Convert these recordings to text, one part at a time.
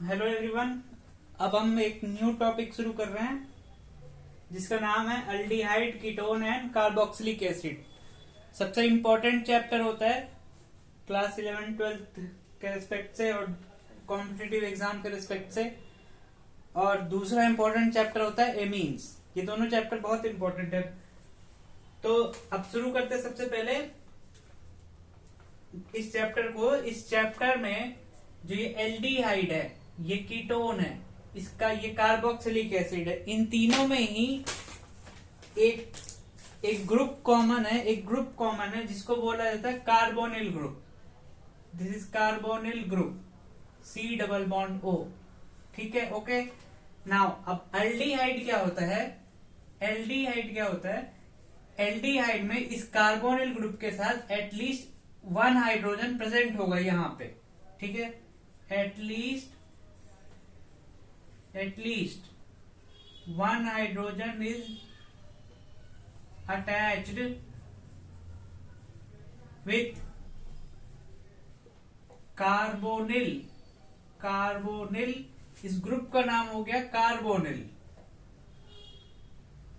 Hello everyone. अब हम एक न्यू टॉपिक शुरू कर रहे हैं जिसका नाम है aldehyde, ketone and carboxylic acid. सबसे इम्पोर्टेंट चैप्टर होता है क्लास 11-12 के रिस्पेक्ट से और कॉम्पिटिटिव एग्जाम के रिस्पेक्ट से। और दूसरा इम्पोर्टेंट चैप्टर होता है एमीन्स। ये दोनों चैप्टर बहुत इम्पोर्टेंट है। तो अब शुरू करते हैं। सबसे पहले इस चैप्टर में जो ये एल्डिहाइड है, ये कीटोन है, इसका ये कार्बोक्सिलिक एसिड है। इन तीनों में ही एक ग्रुप कॉमन है जिसको बोला जाता है carbonyl group. This is carbonyl group, C double bond O। ठीक है, ओके। नाउ अब एल्डिहाइड क्या होता है? एल्डिहाइड में इस कार्बोनिल ग्रुप के साथ एटलीस्ट वन हाइड्रोजन प्रेजेंट होगा यहाँ पे। ठीक है, at least one hydrogen is attached with carbonyl. इस ग्रुप का नाम हो गया कार्बोनिल।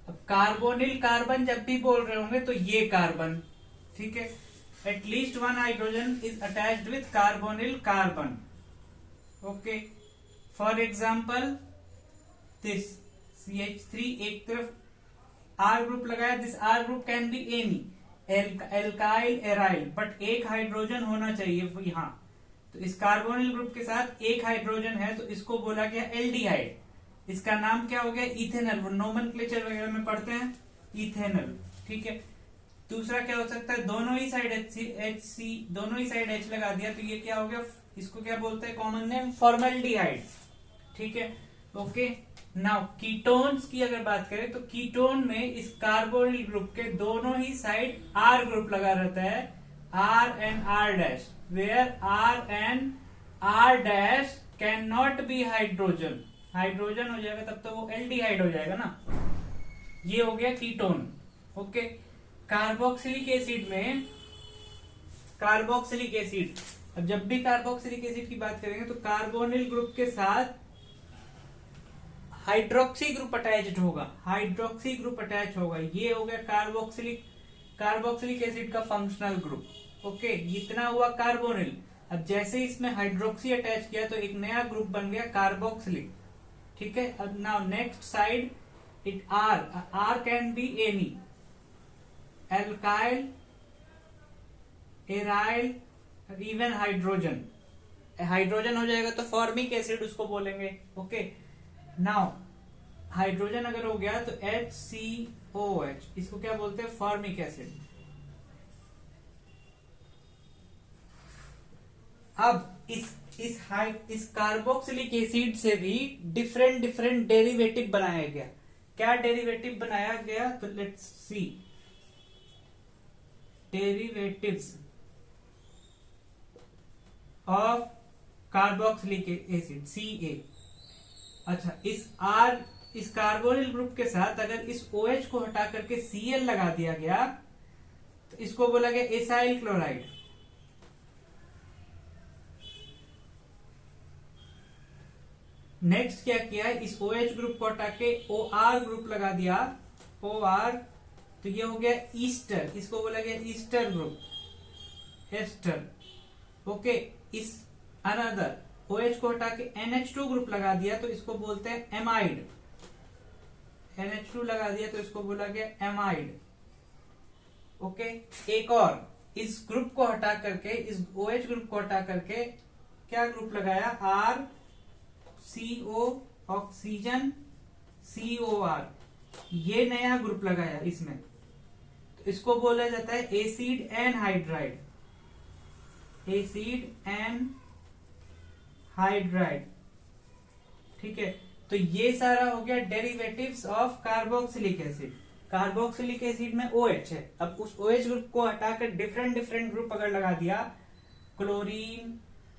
अब कार्बोनिल कार्बन जब भी बोल रहे होंगे तो ये कार्बन, ठीक है। At least one hydrogen is attached with carbonyl carbon. Okay, for example this CH3 एक तरफ R ग्रुप लगाया। This R group can be any alkyl aryl, but एक हाइड्रोजन होना चाहिए यहाँ। तो इस कार्बोनिल ग्रुप के साथ एक हाइड्रोजन है तो इसको बोला गया एल्डिहाइड। इसका नाम क्या हो गया? इथेनल। वो नोमेनक्लेचर वगैरह में पढ़ते हैं, इथेनल। ठीक है। दूसरा क्या हो सकता है? दोनों ही साइड H लगा दिया तो ये क्या हो गया? इसको क्या बोलते हैं कॉमन नेम? फॉर्मल्डिहाइड। ठीक है, ओके। नाउ कीटोन्स की अगर बात करें तो कीटोन में इस कार्बोनिल ग्रुप के दोनों ही साइड R ग्रुप लगा रहता है, R and R dash, where R and R dash can not be hydrogen हो जाएगा तब तो वो एल्डिहाइड हो जाएगा ना। ये हो गया कीटोन। ओके। कार्बोक्सिलिक एसिड, अब जब भी कार्बोक्सिलिक एसिड की बात करेंगे तो कार्बोनिल ग्रुप के साथ हाइड्रोक्सी ग्रुप अटैच होगा। ये हो गया कार्बोक्सिलिक एसिड का फंक्शनल ग्रुप। ओके, इतना हुआ कार्बोनिल। अब जैसे इसमें हाइड्रोक्सी अटैच किया तो एक नया ग्रुप बन गया कार्बोक्सिलिक। ठीक है। अब now next side it R can be any alkyl, aryl, even hydrogen हो जाएगा तो फॉर्मिक एसिड उसको बोलेंगे। ओके। नाउ हाइड्रोजन अगर हो गया तो HCOH, इसको क्या बोलते हैं? Formic acid. अब इस कार्बोक्सिलिक एसिड से भी डिफरेंट डेरिवेटिव बनाया गया। क्या डेरिवेटिव बनाया गया? तो let's see derivatives of carboxylic acid Ca। अच्छा, इस कार्बोनिल ग्रुप के साथ अगर इस OH को हटा करके Cl लगा दिया गया तो इसको बोला गया एसाइल क्लोराइड। नेक्स्ट क्या किया? इस OH ग्रुप को हटा के OR ग्रुप लगा दिया, OR, तो ये हो गया ईस्टर। इसको बोला गया ईस्टर ग्रुप, एस्टर। ओके। इस अनदर OH को हटा के NH2 ग्रुप लगा दिया तो इसको बोलते हैं एमाइड। NH2 लगा दिया तो इसको बोला गया एमाइड। ओके। एक और इस ग्रुप को हटा करके, इस OH ग्रुप को हटा करके क्या ग्रुप लगाया? RCO, ऑक्सीजन, COR, ये नया ग्रुप लगाया इसमें तो इसको बोला जाता है एसिड एंड हाइड्राइड। ठीक है, तो ये सारा हो गया derivatives of carboxylic acid. Carboxylic acid में OH है। अब उस OH ग्रुप को हटाकर डिफरेंट ग्रुप अगर लगा दिया, क्लोरीन,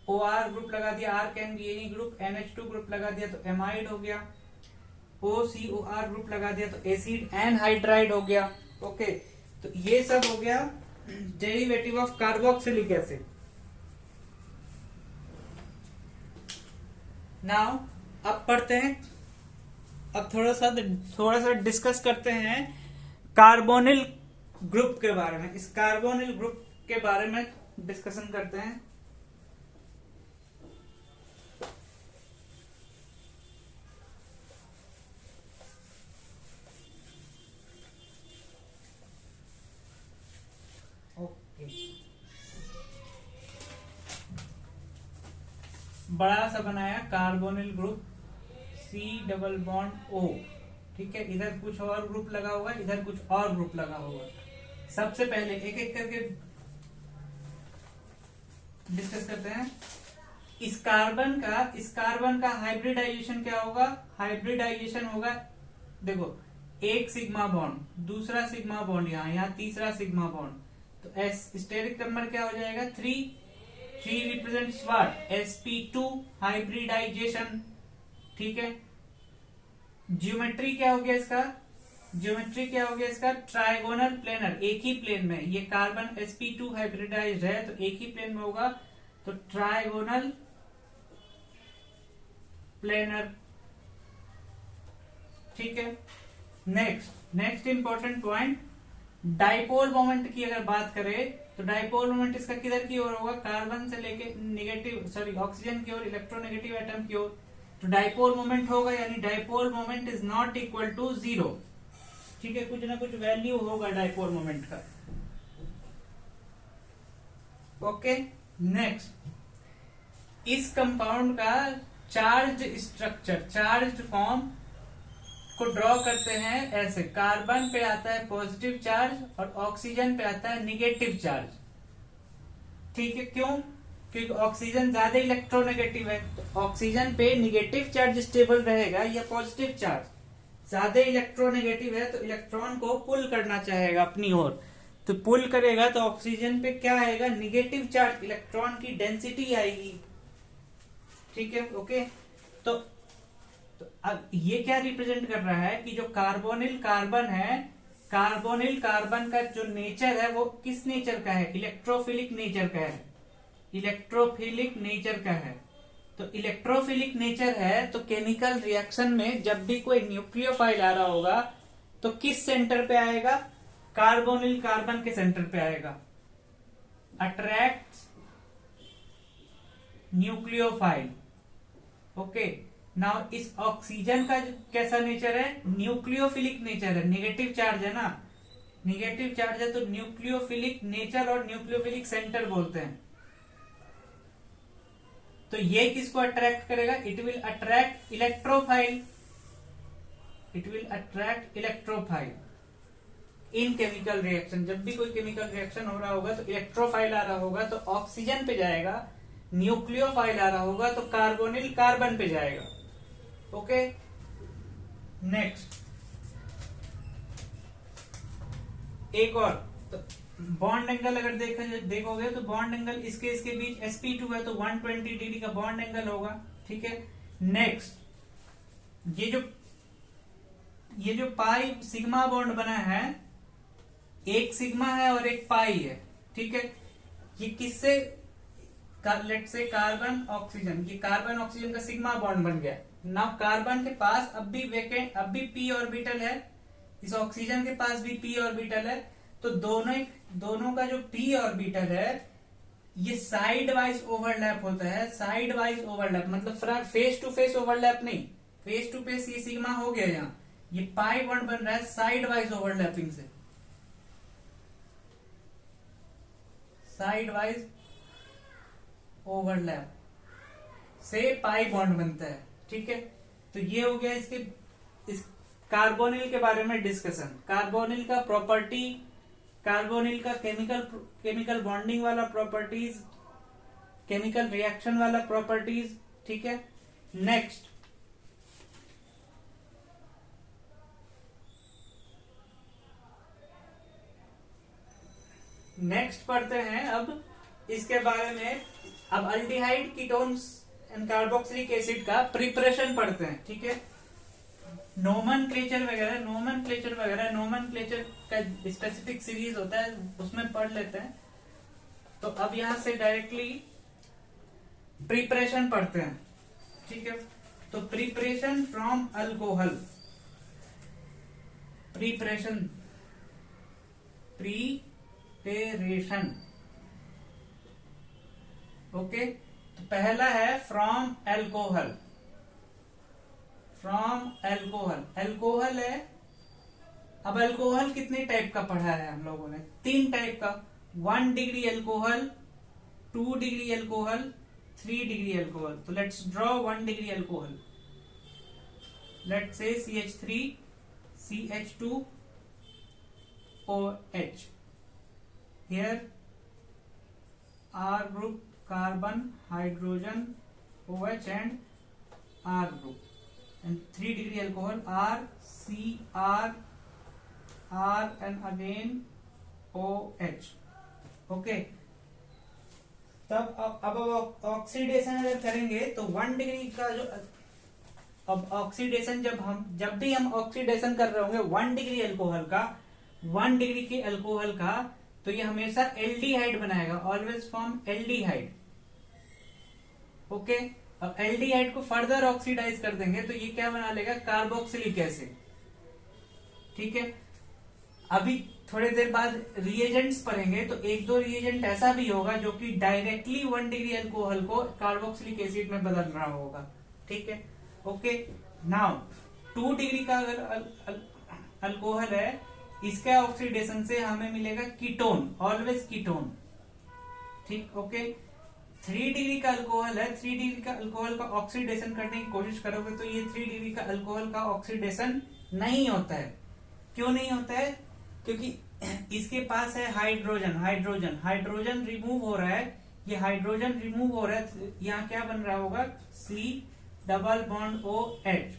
OR ग्रुप लगा दिया, R can be any group, NH2 group लगा दिया तो एमाइड हो गया, OCOR ग्रुप लगा दिया तो एसिड एंड हाइड्राइड हो गया। ओके, तो ये सब हो गया derivative of carboxylic acid. Now अब पढ़ते हैं, अब थोड़ा सा डिस्कस करते हैं कार्बोनिल ग्रुप के बारे में। इस कार्बोनिल ग्रुप के बारे में डिस्कशन करते हैं। ओके, बड़ा सा बनाया carbonyl group C double bond O, ठीक है। इधर कुछ और ग्रुप लगा हुआ है, इधर कुछ और ग्रुप लगा हुआ है। सबसे पहले एक एक करके डिस्कस करते हैं। इस कार्बन का हाइब्रिडाइजेशन क्या होगा? हाइब्रिडाइजेशन होगा, देखो, एक सिग्मा बॉन्ड, दूसरा सिग्मा बॉन्ड, यहाँ तीसरा सिग्मा बॉन्ड, तो स्टेरिक नंबर क्या हो जाएगा? 3 रिप्रेजेंट्स व्हाट? sp2 हाइब्रिडाइजेशन, ठीक है। ज्योमेट्री क्या हो गया इसका? ज्योमेट्री क्या हो गया इसका? ट्राइगोनल प्लेनर, एक ही प्लेन में। ये कार्बन sp2 हाइब्रिडाइज्ड है तो एक ही प्लेन में होगा, तो ट्राइगोनल प्लेनर, ठीक है। Next important point, dipole moment की अगर बात करें तो डाइपोल मोमेंट इसका किधर की ओर होगा? कार्बन से लेके ऑक्सीजन की ओर, इलेक्ट्रोनेगेटिव एटम की ओर। तो डाइपोल मोमेंट होगा, यानी dipole moment is not equal to 0, ठीक है। कुछ ना कुछ वैल्यू होगा डाइपोल मोमेंट का। ओके, नेक्स्ट, इस कंपाउंड का चार्ज स्ट्रक्चर, चार्ज फॉर्म को ड्रॉ करते हैं ऐसे। कार्बन पे आता है पॉजिटिव चार्ज और ऑक्सीजन पे आता है निगेटिव चार्ज, ठीक है। क्यों? क्योंकि ऑक्सीजन ज्यादा इलेक्ट्रोनेगेटिव है, तो ऑक्सीजन पे निगेटिव चार्ज स्टेबल रहेगा या पॉजिटिव चार्ज? ज्यादा इलेक्ट्रोनेगेटिव है तो इलेक्ट्रॉन को पुल करना चाहेगा अपनी ओर, तो पुल करेगा तो ऑक्सीजन पे क्या आएगा? निगेटिव चार्ज, इलेक्ट्रॉन की डेंसिटी आएगी, ठीक है। ओके, तो अब ये क्या रिप्रेजेंट कर रहा है कि जो कार्बोनिल कार्बन है, कार्बोनिल कार्बन का जो नेचर है वो किस नेचर का है? इलेक्ट्रोफिलिक नेचर का है, इलेक्ट्रोफिलिक नेचर का है। तो इलेक्ट्रोफिलिक नेचर है तो केमिकल रिएक्शन में जब भी कोई न्यूक्लियोफाइल आ रहा होगा तो किस सेंटर पे आएगा? कार्बोनिल कार्बन के सेंटर पे आएगा, अट्रैक्ट न्यूक्लियोफाइल। ओके, नाउ इस ऑक्सीजन का कैसा नेचर है? न्यूक्लियोफिलिक नेचर है, नेगेटिव चार्ज है ना, नेगेटिव चार्ज है तो न्यूक्लियोफिलिक नेचर और न्यूक्लियोफिलिक सेंटर बोलते हैं। तो ये किसको अट्रैक्ट करेगा? It will attract electrophile, it will attract electrophile in chemical reaction. जब भी कोई केमिकल रिएक्शन हो रहा होगा तो इलेक्ट्रोफाइल आ रहा होगा तो ऑक्सीजन पे जाएगा, न्यूक्लियोफाइल आ रहा होगा तो कार्बोनिल कार्बन पे जाएगा। ओके, नेक्स्ट एक और, तो बॉन्ड एंगल अगर देखोगे तो बॉन्ड एंगल इसके बीच sp2 है तो 120 डिग्री का बॉन्ड एंगल होगा, ठीक है। नेक्स्ट, ये जो पाई सिग्मा बॉन्ड बना है, एक सिग्मा है और एक पाई है, ठीक है। ये किससे? लेट से कार्बन ऑक्सीजन, ये कार्बन ऑक्सीजन का सिग्मा बॉन्ड बन गया। नाउ कार्बन के पास अब भी वेकेंट, अब भी p ऑर्बिटल है, इस ऑक्सीजन के पास भी p ऑर्बिटल है, तो दोनों का जो p ऑर्बिटल है ये साइड वाइज ओवरलैप होता है। साइड वाइज ओवरलैप मतलब फेस टू फेस ओवरलैप नहीं, फेस टू फेस ये सिग्मा हो गया, यहाँ ये पाई बॉन्ड बन रहा है साइड वाइज ओवरलैपिंग से, साइड वाइज ओवरलैप से पाई बॉन्ड बनता है, ठीक है। तो ये हो गया इस कार्बोनिल के बारे में डिस्कशन। कार्बोनिल का प्रॉपर्टी, कार्बोनिल का केमिकल बॉन्डिंग वाला प्रॉपर्टीज, केमिकल रिएक्शन वाला प्रॉपर्टीज, ठीक है। नेक्स्ट पढ़ते हैं अब इसके बारे में। अब aldehyde ketones and carboxylic acid का प्रिपरेशन पढ़ते हैं, ठीक है। नोमेनक्लेचर का स्पेसिफिक सीरीज होता है, उसमें पढ़ लेते हैं। तो अब यहां से डायरेक्टली प्रिपरेशन पढ़ते हैं, ठीक है। तो preparation from alcohol, preparation okay. तो पहला है from alcohol, from alcohol, alcohol है। अब अल्कोहल कितने टाइप का पढ़ा है हम लोगों ने? 3 टाइप का, 1 degree alcohol, 2 degree alcohol, 3 degree alcohol. तो let's draw 1 degree alcohol, let's say CH3 CH2 OH, here R group, carbon, hydrogen, OH and R group, and 3 degree alcohol R, C, R and again OH, okay। तब अब oxidation अगर करेंगे तो 1 degree का जो, अब oxidation जब भी हम ऑक्सीडेशन कर रहे होंगे 1 डिग्री अल्कोहल का, 1 डिग्री के अल्कोहल का, तो ये हमेशा एल्डिहाइड बनाएगा, ऑलवेज फॉर्म एल्डिहाइड, ओके। अब एल्डिहाइड को फर्दर ऑक्सीडाइज कर देंगे तो ये क्या बना लेगा? कार्बोक्सिलिक एसिड, ठीक है। अभी थोड़ी देर बाद रिएजेंट्स पढ़ेंगे तो 1-2 रिएजेंट ऐसा भी होगा जो कि डायरेक्टली 1 डिग्री अल्कोहल को कार्बोक्सिलिक एसिड में बदल रहा होगा, ठीक है, ओके। नाउ 2 डिग्री का अगर अल्कोहल है, इसका ऑक्सीडेशन से हमें मिलेगा कीटोन, ऑलवेज कीटोन, ठीक, ओके। 3 डिग्री का अल्कोहल है, 3 डिग्री का अल्कोहल का ऑक्सीडेशन करने की कोशिश करोगे तो ये 3 डिग्री का अल्कोहल का ऑक्सीडेशन नहीं होता है। क्यों नहीं होता है? क्योंकि इसके पास है हाइड्रोजन, हाइड्रोजन हाइड्रोजन रिमूव हो रहा है, ये हाइड्रोजन रिमूव हो रहा है, यहाँ क्या बन रहा होगा? C डबल बॉन्ड OH,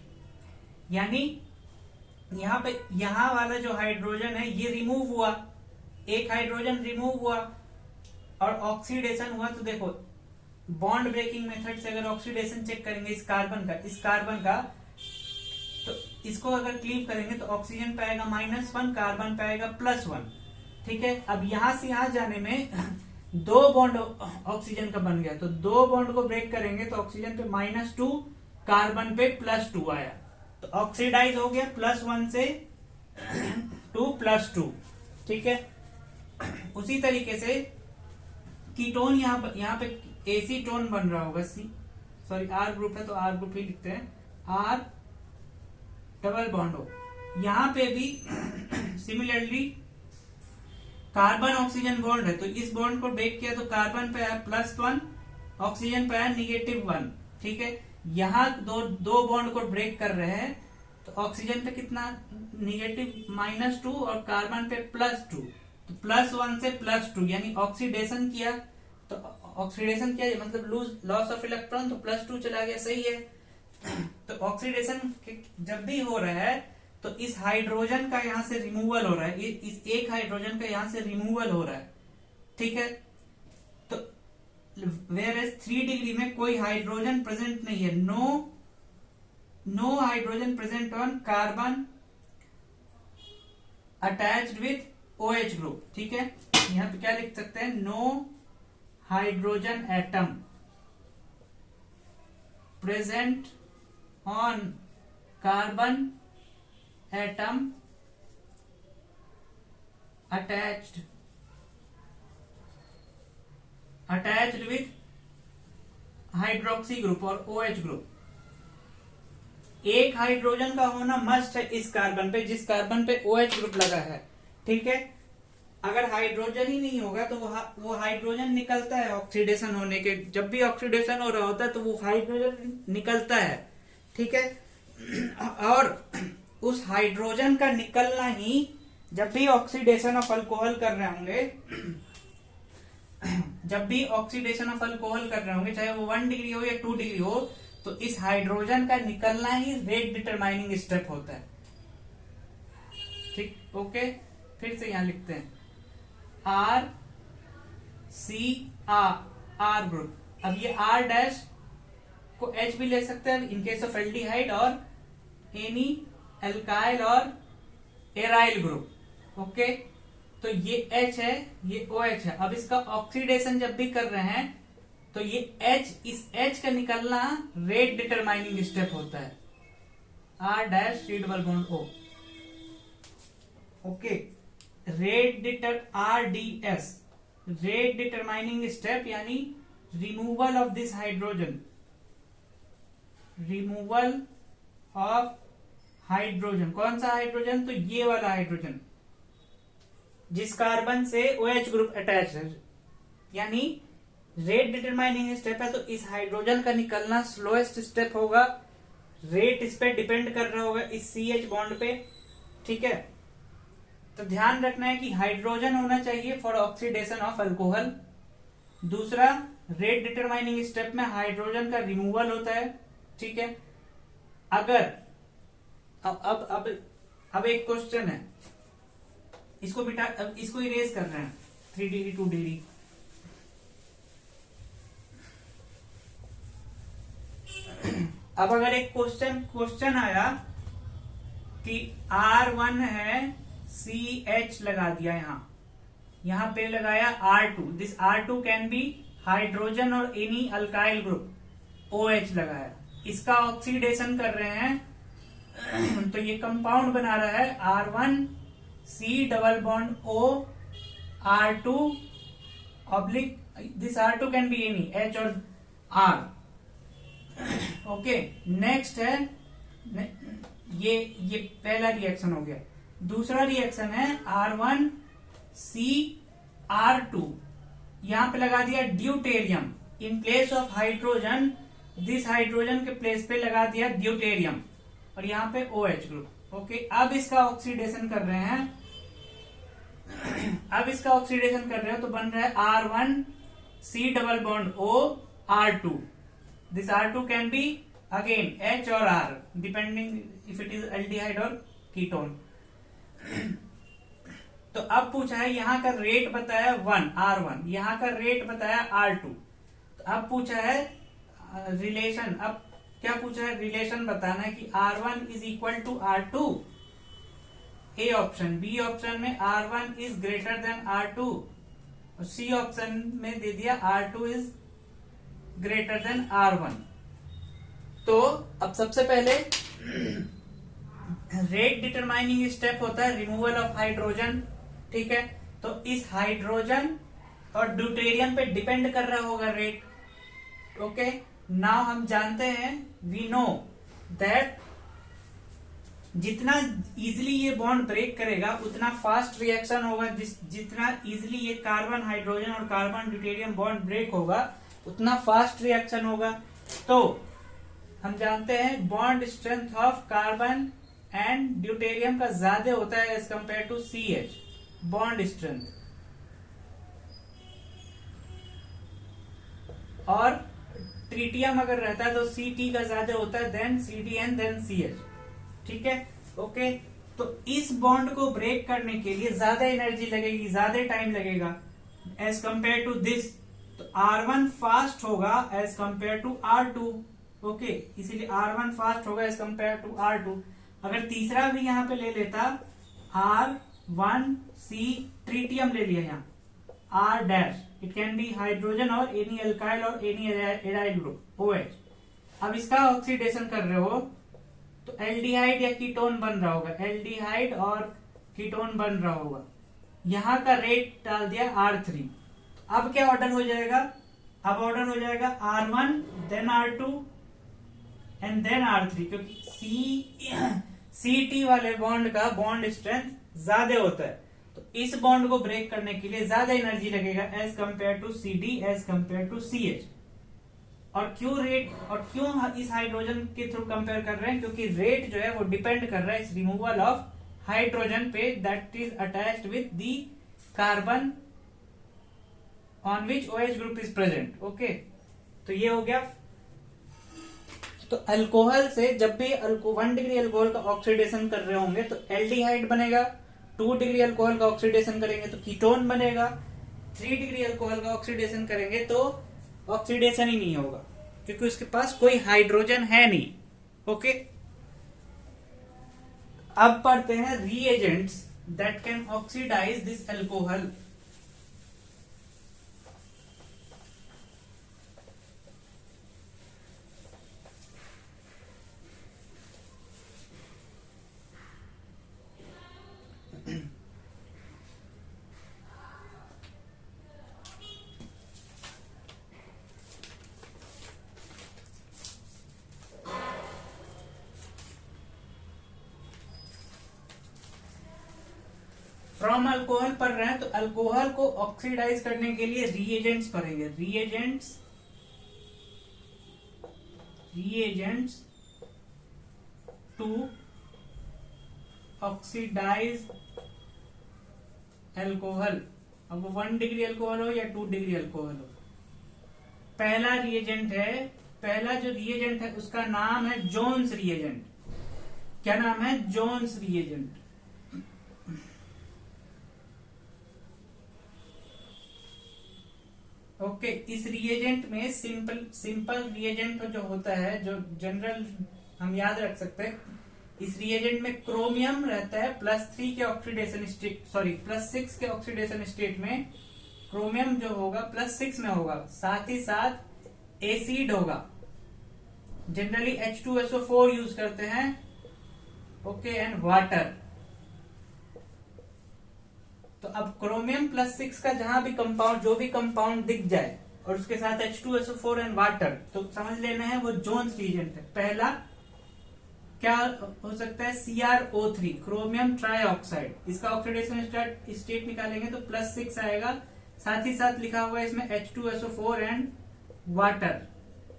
यानी यहाँ वाला जो हाइड्रोजन है ये रिमूव हुआ, एक हाइड्रोजन रिमूव हुआ और ऑक्सीडेशन हुआ। तो देखो बॉन्ड ब्रेकिंग मेथड से अगर ऑक्सीडेशन चेक करेंगे इस कार्बन का, तो इसको अगर क्लीव करेंगे तो ऑक्सीजन पाएगा -1, कार्बन पाएगा +1, ठीक है। अब यहां से यहां जाने में 2 बॉन्ड ऑक्सीजन का बन गया, तो 2 बॉन्ड को ब्रेक करेंगे तो ऑक्सीजन पे -2, कार्बन पे +2 आया, तो ऑक्सीडाइज हो गया +1 से 2 +2, ठीक है। उसी तरीके से कीटोन यहाँ पे एसीटोन बन रहा होगा, R ग्रुप है तो R ग्रुप ही लिखते हैं, R डबल बॉन्ड हो। यहां पे भी सिमिलरली कार्बन ऑक्सीजन बॉन्ड है, तो इस बॉन्ड को ब्रेक किया तो कार्बन पे आया +1, ऑक्सीजन पे आया -1, ठीक है। यहाँ दो बॉन्ड को ब्रेक कर रहे हैं तो ऑक्सीजन पे कितना? -2 और कार्बन पे +2, तो +1 से +2, यानी ऑक्सीडेशन किया, तो ऑक्सीडेशन किया मतलब लॉस ऑफ इलेक्ट्रॉन, तो +2 चला गया, सही है। तो ऑक्सीडेशन जब भी हो रहा है तो इस हाइड्रोजन का यहां से रिमूवल हो रहा है, इस एक हाइड्रोजन का यहां से रिमूवल हो रहा है, ठीक है। तो वेयर एज 3 डिग्री में कोई हाइड्रोजन प्रेजेंट नहीं है, no hydrogen present on carbon attached with OH group, ठीक है। यहां पे क्या लिख सकते हैं? No hydrogen atom present on carbon atom attached with hydroxy group और OH ग्रुप। एक हाइड्रोजन का होना मस्ट है इस कार्बन पे, जिस कार्बन पे OH ग्रुप लगा है, ठीक है। अगर हाइड्रोजन ही नहीं होगा तो वो हाइड्रोजन निकलता है ऑक्सीडेशन होने के, जब भी ऑक्सीडेशन हो रहा होता है तो वो हाइड्रोजन निकलता है, ठीक है। और उस हाइड्रोजन का निकलना ही, जब भी ऑक्सीडेशन ऑफ अल्कोहल कर रहे होंगे, चाहे वो 1 डिग्री हो या 2 डिग्री हो, तो इस हाइड्रोजन का निकलना ही रेट डिटरमाइनिंग स्टेप होता है, ठीक, ओके। फिर से यहां लिखते हैं R C R ग्रुप। अब ये R डैश को H भी ले सकते हैं इन केस ऑफ एल्डिहाइड, और एनी एल्काइल और एराइल ग्रुप, ओके। तो ये H है, ये OH है। अब इसका ऑक्सीडेशन जब भी कर रहे हैं तो ये इस H का निकलना रेट डिटरमाइनिंग स्टेप होता है, R dash C double bond O। Okay, RDS rate determining step, यानी removal of this hydrogen, removal of hydrogen. कौन सा हाइड्रोजन? तो ये वाला हाइड्रोजन जिस कार्बन से OH ग्रुप अटैच है, यानी रेट डिटरमाइनिंग स्टेप है, तो इस हाइड्रोजन का निकलना स्लोएस्ट स्टेप होगा। रेट इस पे डिपेंड कर रहा होगा इस CH बॉन्ड पे, ठीक है। तो ध्यान रखना है कि हाइड्रोजन होना चाहिए फॉर ऑक्सीडेशन ऑफ अल्कोहल। दूसरा, रेट डिटरमाइनिंग स्टेप में हाइड्रोजन का रिमूवल होता है, ठीक है। अगर अब एक क्वेश्चन है, इसको बिटा, अब इसको इरेज कर रहे हैं 3 डिग्री 2 डिग्री। अब अगर एक क्वेश्चन आया कि R1 है, CH लगा दिया, यहां पे लगाया R2, this R2 can be hydrogen और एनी अल्काइल ग्रुप, OH लगाया, इसका ऑक्सीडेशन कर रहे हैं तो ये कंपाउंड बना रहा है R1 C double bond O R2 oblique, this R2 can be any H और R। ओके, नेक्स्ट है, ये पहला रिएक्शन हो गया। दूसरा रिएक्शन है R1 C R2, यहां पे लगा दिया deuterium in place of hydrogen, this hydrogen के प्लेस पे लगा दिया ड्यूटेरियम और यहाँ पे OH ग्रुप। ओके, अब इसका ऑक्सीडेशन कर रहे हैं, तो बन रहा है R1 C double bond O R2, this R2 can be again H और R depending if it is aldehyde और कीटोन। तो अब पूछा है, यहाँ का रेट बताया 1 R1, यहाँ का रेट बताया R2। तो अब पूछा है रिलेशन, अब क्या पूछा है? रिलेशन बताना है कि R1 is equal to R2, a option. B option में R1 is greater than R2 और सी ऑप्शन में दे दिया R2 is greater than R1। तो अब सबसे पहले रेट डिटरमाइनिंग स्टेप होता है रिमूवल ऑफ हाइड्रोजन, ठीक है। तो इस हाइड्रोजन और ड्यूटेरियम पे डिपेंड कर रहा होगा रेट। ओके, नाउ हम जानते हैं, वी नो दैट जितना इजिली ये बॉन्ड ब्रेक करेगा उतना फास्ट रिएक्शन होगा, जितना इजिली ये कार्बन हाइड्रोजन और कार्बन ड्यूटेरियम बॉन्ड ब्रेक होगा उतना फास्ट रिएक्शन होगा। तो हम जानते हैं bond strength of carbon and deuterium का ज्यादा होता है as compare to CH bond strength, और ट्रिटियम अगर रहता है तो Ct का ज्यादा होता है then CD and then CH, ठीक है। ओके, तो इस बॉन्ड को ब्रेक करने के लिए ज्यादा एनर्जी लगेगी, ज्यादा टाइम लगेगा एज कंपेयर टू दिस। तो R1 फास्ट होगा as compare to R2। Okay, इसीलिए R1 फास्ट होगा एज कंपेयर टू R2। अगर तीसरा भी यहां पे ले लेता, R1C ट्रिटियम ले लिया, यहाँ R dash, it can be hydrogen और एनी अल्काइल और एनी एराइल ग्रुप OH। अब इसका ऑक्सीडेशन कर रहे हो तो एल्डिहाइड या कीटोन बन रहा होगा, एल्डिहाइड और कीटोन बन रहा होगा। यहां का रेट डाल दिया R3। अब क्या ऑर्डर हो जाएगा? अब ऑर्डर हो जाएगा R1 then R2 and then R3, क्योंकि CT वाले बॉन्ड का बॉन्ड स्ट्रेंथ ज्यादा होता है। तो इस बॉन्ड को ब्रेक करने के लिए ज्यादा एनर्जी लगेगा as compare to CD, as compare to CH। और क्यों रेट, और क्यों इस हाइड्रोजन के थ्रू कंपेयर कर रहे हैं? क्योंकि रेट जो है वो डिपेंड कर रहा है इस रिमूवल ऑफ हाइड्रोजन पे that is attached with the carbon on which OH group is present. Okay, तो ये हो गया। तो अल्कोहल से जब भी 1 डिग्री अल्कोहल का ऑक्सीडेशन कर रहे होंगे तो एल्डिहाइड बनेगा, 2 डिग्री अल्कोहल का ऑक्सीडेशन करेंगे तो कीटोन बनेगा, 3 डिग्री अल्कोहल का ऑक्सीडेशन करेंगे तो ऑक्सीडेशन ही नहीं होगा क्योंकि उसके पास कोई हाइड्रोजन है नहीं। ओके, अब पढ़ते हैं reagents that can oxidise this alcohol. From alcohol पढ़ रहे हैं तो अल्कोहल को ऑक्सीडाइज करने के लिए रिएजेंट्स पढ़ेंगे। Reagents to oxidise alcohol. अब 1 डिग्री अल्कोहल हो या 2 डिग्री अल्कोहल हो, पहला जो रिएजेंट है उसका नाम है जोन्स रिएजेंट। क्या नाम है? Jones reagent. ओके, इस रिएजेंट में सिंपल रिएजेंट जो होता है, जो जनरल हम याद रख सकते हैं, इस रिएजेंट में क्रोमियम रहता है +3 के ऑक्सीडेशन स्टेट, +6 के ऑक्सीडेशन स्टेट में क्रोमियम जो होगा +6 में होगा, साथ ही साथ एसिड होगा। जनरली H2SO4 यूज करते हैं। Okay, and water. तो अब क्रोमियम +6 का जहां भी कंपाउंड, जो भी कंपाउंड दिख जाए और उसके साथ H2SO4 एंड वाटर, तो समझ लेना है वो जोन्स रिएजेंट है। पहला क्या हो सकता है? CrO3, chromium trioxide. इसका ऑक्सीडेशन स्टेट निकालेंगे तो +6 आएगा, साथ ही साथ लिखा हुआ है इसमें H2SO4 एंड वाटर,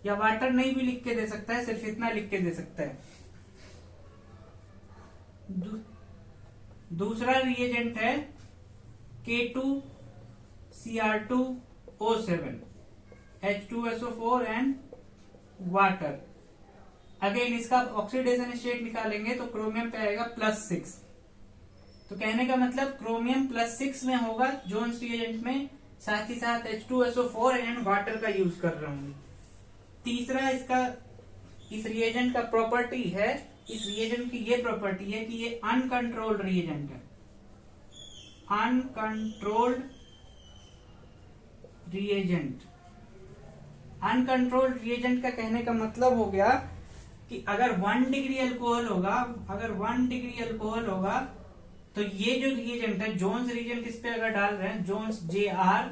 या वाटर नहीं भी लिख के दे सकता है, सिर्फ इतना लिख के दे सकता है। दूसरा रिएजेंट है K2Cr2O7, H2SO4 and water. Again इसका ऑक्सीडेशन स्टेट निकालेंगे तो क्रोमियम पे आएगा +6। तो कहने का मतलब क्रोमियम +6 में होगा जोन्स रिएजेंट में, साथ ही साथ H2SO4 एंड वाटर का यूज कर रहा हूं। तीसरा इस रिएजेंट का प्रॉपर्टी है, इस रिएजेंट की ये प्रॉपर्टी है कि ये अनकंट्रोल्ड रिएजेंट है। अनकंट्रोल्ड रिएजेंट का कहने का मतलब हो गया कि अगर 1 डिग्री अल्कोहल होगा, तो ये जो रिएजेंट है, जोन्स रिएजेंट, इस पे अगर डाल रहे हैं जोन्स JR,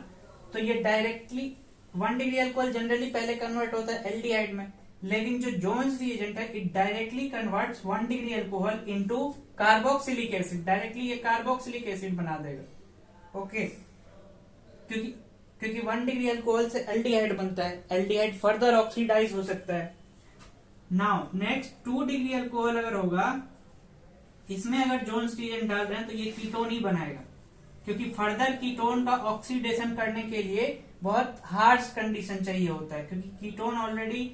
तो ये डायरेक्टली 1 डिग्री अल्कोहल जनरली पहले कन्वर्ट होता है एल्डिहाइड में, लेकिन जो जोन्स रिएजेंट है it directly converts 1 degree alcohol into carboxylic acid. Directly ये कार्बोक्सिलिक एसिड बना देगा। ओके, क्योंकि 1 डिग्री अल्कोहल से एल्डिहाइड बनता है, एल्डिहाइड फर्दर ऑक्सीडाइज हो सकता है। नाउ नेक्स्ट 2 डिग्री अल्कोहल अगर होगा, इसमें अगर जोन्स रिएजेंट डाल रहे हैं तो ये कीटोन ही बनाएगा, क्योंकि फर्दर कीटोन का ऑक्सीडेशन करने के लिए बहुत हार्श कंडीशन चाहिए होता है, क्योंकि कीटोन ऑलरेडी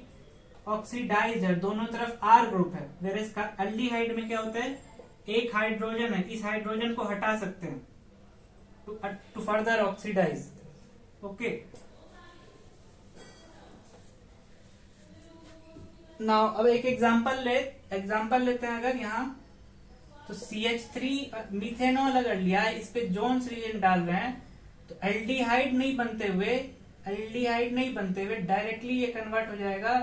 ऑक्सीडाइज है, दोनों तरफ R ग्रुप है। वेरेस एल्डिहाइड में क्या होता है? एक हाइड्रोजन है, इस हाइड्रोजन को हटा सकते हैं to further oxidise. Okay, now अब एक एग्जांपल लेते हैं। अगर यहाँ तो CH3 मिथेनॉल अगर लिया, इस पे जोन्स रिएजेंट डाल रहे हैं, तो एल्डिहाइड नहीं बनते हुए डायरेक्टली ये कन्वर्ट हो जाएगा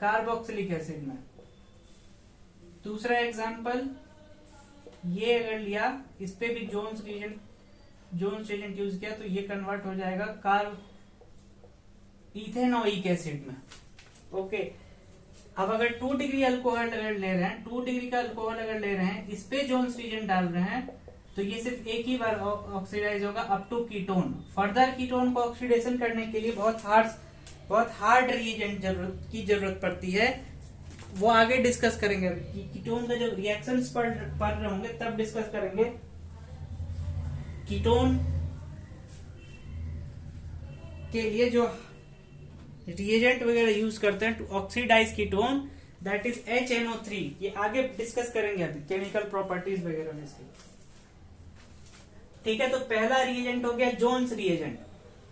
कार्बोक्सिलिक एसिड में। दूसरा एग्जांपल ये अगर लिया, इस पे भी जोन्स रिएजेंट यूज किया, तो ये कन्वर्ट हो जाएगा इथेनोइक एसिड में। ओके, अब अगर 2 डिग्री अल्कोहल अगर ले रहे हैं, 2 डिग्री का अल्कोहल अगर ले रहे हैं, इस पे जोन्स रिएजेंट डाल रहे हैं, तो ये सिर्फ एक ही बार ऑक्सीडाइज होगा up to ketone. Further ketone को ऑक्सीडेशन करने के लिए बहुत हार्ड रिएजेंट की जरूरत पड़ती है, वो आगे डिस्कस करेंगे। अभी कीटोन का जब रिएक्शंस पढ़ रहे होंगे तब डिस्कस करेंगे। कीटोन के लिए जो रिएजेंट वगैरह यूज करते हैं to oxidise ketone, that is HNO3। ये आगे डिस्कस करेंगे अभी केमिकल प्रॉपर्टीज वगैरह में इसकी। ठीक है, तो पहला रिएजेंट हो गया जोन्स रिएजेंट।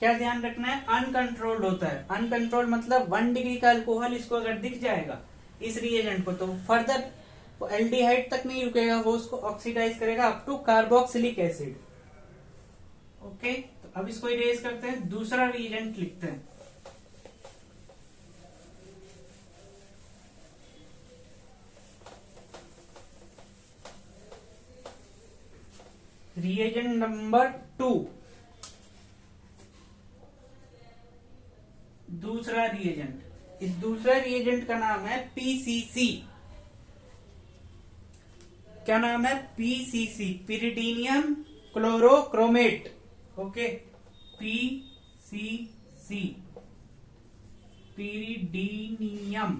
क्या ध्यान रखना है? अनकंट्रोल्ड होता है। अनकंट्रोल्ड मतलब 1 डिग्री का अल्कोहल इसको अगर दिख जाएगा इस रिएजेंट को, तो फर्दर वो एल्डिहाइड तक नहीं रुकेगा, वो उसको ऑक्सीडाइज करेगा up to carboxylic acid. Okay, तो अब इसको इरेज करते हैं, दूसरा रिएजेंट लिखते हैं। रिएजेंट नंबर 2, दूसरा रिएजेंट। इस दूसरा रिएजेंट का नाम है PCC। क्या नाम है, PCC, pyridinium chlorochromate. Okay, PCC, pyridinium